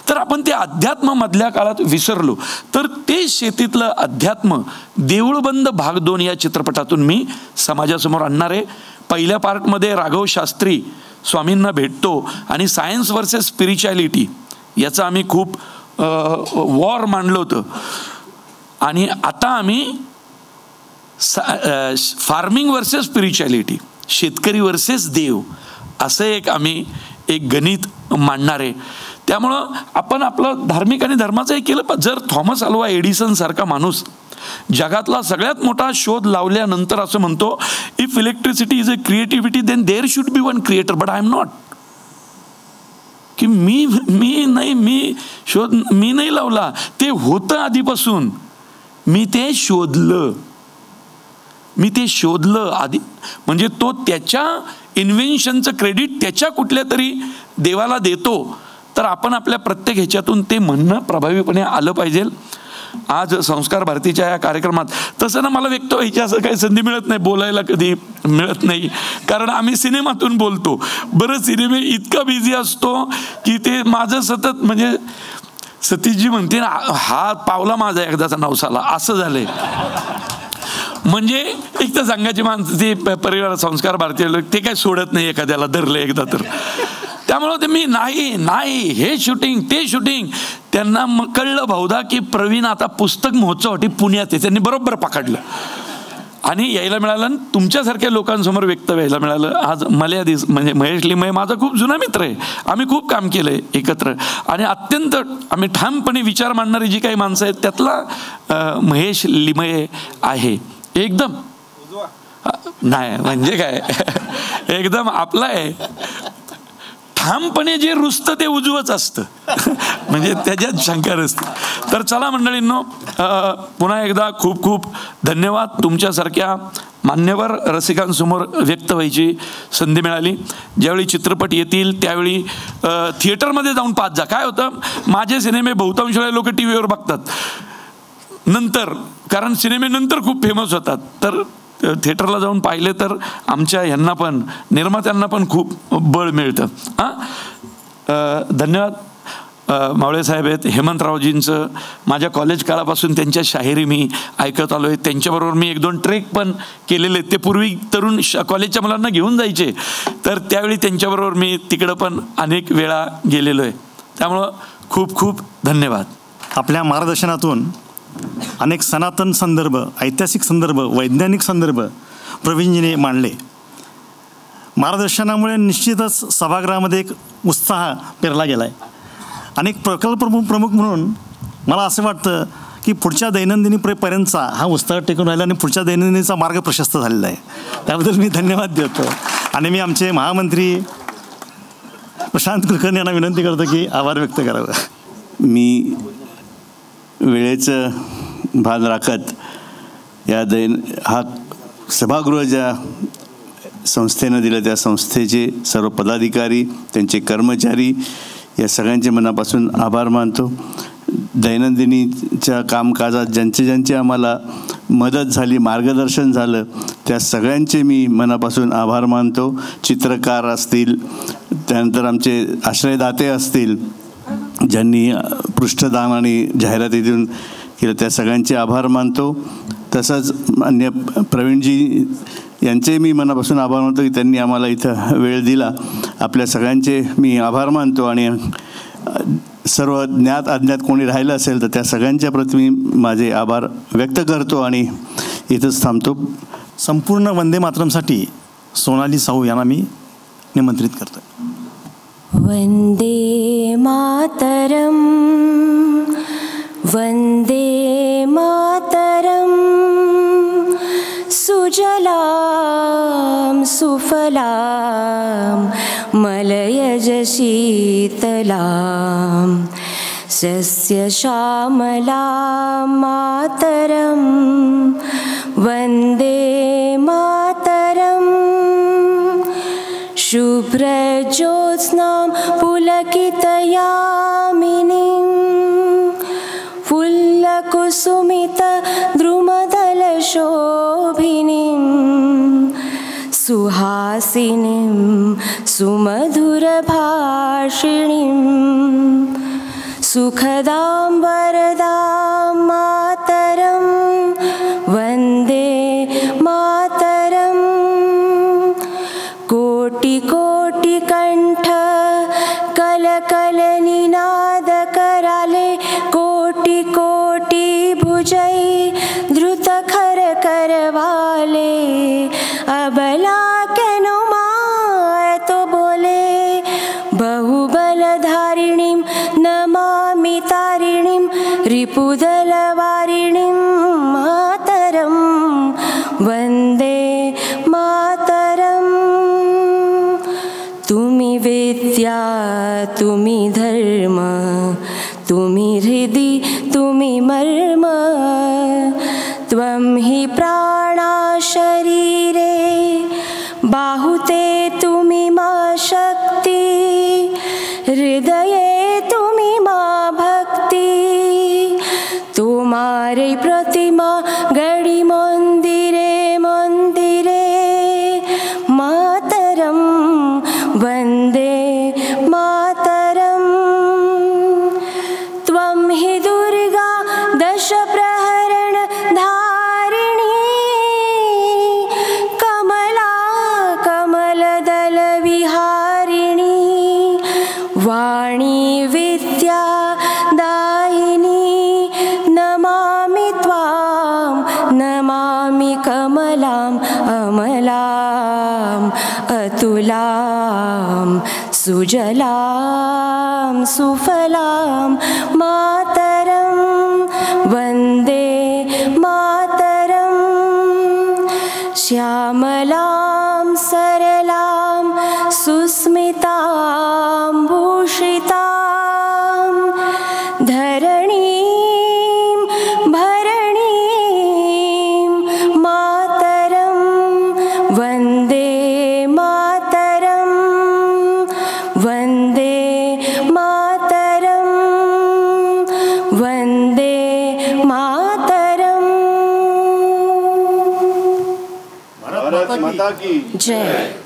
तर आपण ते अध्यात्म मधल्या काळात विसरलो. तर ते शेतीतलं अध्यात्म देऊळबंद भाग 2 या चित्रपटातून मी समाजासमोर आणणार आहे. पहिल्या पार्टमध्ये राघव शास्त्री स्वामींना भेटतो आणि सायन्स वर्सेस स्पिरिच्युअलिटी याचं आम्ही खूप वॉर मांडलं होतं. आणि आता आम्ही फार्मिंग वर्सेस स्पिरिच्युअलिटी, शेतकरी वर्सेस देव, असं आम्ही एक गणित मांडणार आहे. त्यामुळं आपण आपलं धार्मिक आणि धर्माचंही केलं. जर थॉमस अल्वा एडिसन सारखा माणूस जगातला सगळ्यात मोठा शोध लावल्यानंतर असं म्हणतो, if electricity is a creativity then there should be one creator, but I am not. की मी नाही लावला, ते होतं आधीपासून, मी ते शोधलं आधी. म्हणजे तो त्याच्या इन्व्हेन्शनचं क्रेडिट त्याच्या कुठल्या तरी देवाला देतो. तर आपण आपल्या प्रत्येक ह्याच्यातून ते म्हणणं प्रभावीपणे आलं पाहिजे. आज संस्कार भारतीच्या या कार्यक्रमात तसं ना मला व्यक्त व्हायची असं काही संधी मिळत नाही, बोलायला कधी मिळत नाही, कारण आम्ही सिनेमातून बोलतो. बरं, सिनेमे इतका बिझी असतो की ते माझं सतत, म्हणजे सतीशजी म्हणते ना, हा पावला माझा एकदाचा नवसाला, असं झालंय. म्हणजे एक तर सांगायची माणसं ते परिवार संस्कार भारतीय लोक ते काय सोडत नाही एखाद्याला धरलं एकदा तर. त्यामुळं ते मी नाही हे शूटिंग ते शूटिंग. त्यांना मग कळलं बहुधा की प्रवीण आता पुस्तक महोत्सवासाठी पुण्यात आहे. त्यांनी बरोबर पकडलं आणि यायला मिळालं आणि तुमच्यासारख्या लोकांसमोर व्यक्त व्हायला मिळालं. आज मल्यादिस म्हणजे महेश लिमये माझा खूप जुना मित्र आहे. आम्ही खूप काम केलं आहे एकत्र आणि अत्यंत आम्ही ठामपणे विचार मांडणारी जी काही माणसं आहेत त्यातला महेश लिमये आहे. एकदम नाही म्हणजे काय एकदम आपला आहे. ठामपणे जे रुजतं ते उजवच असतं म्हणजे त्याच्यात शंका नसते. तर चला मंडळींनो, पुन्हा एकदा खूप खूप धन्यवाद. तुमच्यासारख्या मान्यवर रसिकांसमोर व्यक्त व्हायची संधी मिळाली. ज्यावेळी चित्रपट येतील त्यावेळी थिएटरमध्ये जाऊन पाहत जा. काय होतं, माझे सिनेमे बहुतांश वेळा लोक टी व्हीवर बघतात नंतर, कारण सिनेमे नंतर खूप फेमस होतात. तर थिएटरला जाऊन पाहिले तर आमच्या ह्यांना पण, निर्मात्यांना पण खूप बळ मिळतं. धन्यवाद. मावळे साहेब आहेत, हेमंतरावजींचं माझ्या कॉलेज काळापासून त्यांच्या शाहिरी मी ऐकत आलो आहे. त्यांच्याबरोबर मी 1-2 ट्रेक पण केलेले आहेत. ते पूर्वी तरुण कॉलेजच्या मुलांना घेऊन जायचे, तर त्यावेळी त्यांच्याबरोबर मी तिकडं पण अनेक वेळा गेलेलो आहे. त्यामुळं खूप खूप धन्यवाद. आपल्या मार्गदर्शनातून अनेक सनातन संदर्भ, ऐतिहासिक संदर्भ, वैज्ञानिक संदर्भ प्रवीणजीने मांडले. मार्गदर्शनामुळे निश्चितच सभागृहामध्ये एक उत्साह पेरला गेला आहे. अनेक प्रकल्प प्रमुख म्हणून मला असं वाटतं की पुढच्या दैनंदिनीपर्यंतचा हा उत्साह टिकून राहिला आणि पुढच्या दैनंदिनीचा मार्ग प्रशस्त झालेला आहे. त्याबद्दल मी धन्यवाद देतो आणि मी आमचे महामंत्री प्रशांत कुलकर्णी यांना विनंती करतो की आभार व्यक्त करावं. मी वेळेचं भान राखत हा सभागृह ज्या संस्थेनं दिलं त्या संस्थेचे सर्व पदाधिकारी, त्यांचे कर्मचारी, या सगळ्यांचे मनापासून आभार मानतो. दैनंदिनीच्या कामकाजात ज्यांचे आम्हाला मदत झाली, मार्गदर्शन झालं, त्या सगळ्यांचे मी मनापासून आभार मानतो. चित्रकार असतील, त्यानंतर आमचे आश्रयदाते असतील, ज्यांनी पृष्ठदान आणि जाहिरातीतून केलं, त्या सगळ्यांचे आभार मानतो. तसंच अन्य प्रवीणजी यांचे मी मनापासून आभार मानतो की त्यांनी आम्हाला इथं वेळ दिला. आपल्या सगळ्यांचे मी आभार मानतो आणि सर्व ज्ञात अज्ञात कोणी राहिलं असेल तर त्या सगळ्यांच्या प्रति मी माझे आभार व्यक्त करतो आणि इथंच थांबतो. संपूर्ण वंदे मातरमसाठी सोनाली साहू यांना मी निमंत्रित करतो. वंदे मातरम, वंदे मातरम, सुजलां सुफलां मलयज शीतलां सस्यश्यामलां मातरं वन्दे मातरम्. शुभ्रज्योत्स्नां पुलकितयामिनीं फुल्लकुसुमितद्रुमदलशोभिनीं सुहासिनीं सुमधुरभाषिणीं सुखदां वरदां मातरं वन्दे मातरम्. कोटिकोटिकण्ठ कलकलनिनाद कराले कोटि कोटि पूजै द्रुत खर करवाले अबला केनो माय तो बोले बहुबलधारिणीं नमामि तारिणीं रिपुदलवारिणीं मातरं वन्दे मातरम् तुम्ही विद्या तुम्ही धर्म तुम्ही हृदि तुम्ही मर्म त्वं हि प्राणा शरीरे बाहुते तुम्ही मा शक्ति हृदये तुम्ही मा भक्ति तुम्हारे प्रतिमा गढ़ी मंदिरे मंदिरे मातरम वन्दे मातरम त्वं हि दुर्गा दश प्रहरण धारिणी कमला कमलदल विहारिणी वाणी विद्या दायिनी नमामि त्वां नमामि कमलां अमलां अतुलां सुजलां सुफलां मातरं वन्दे मातरं श्यामलां सरलां सुस्मितां भूषितां धरणीं भरणीं मातरं वन्दे मातरं वन्दे मातरं वन्दे मातरं भारत माता की जय।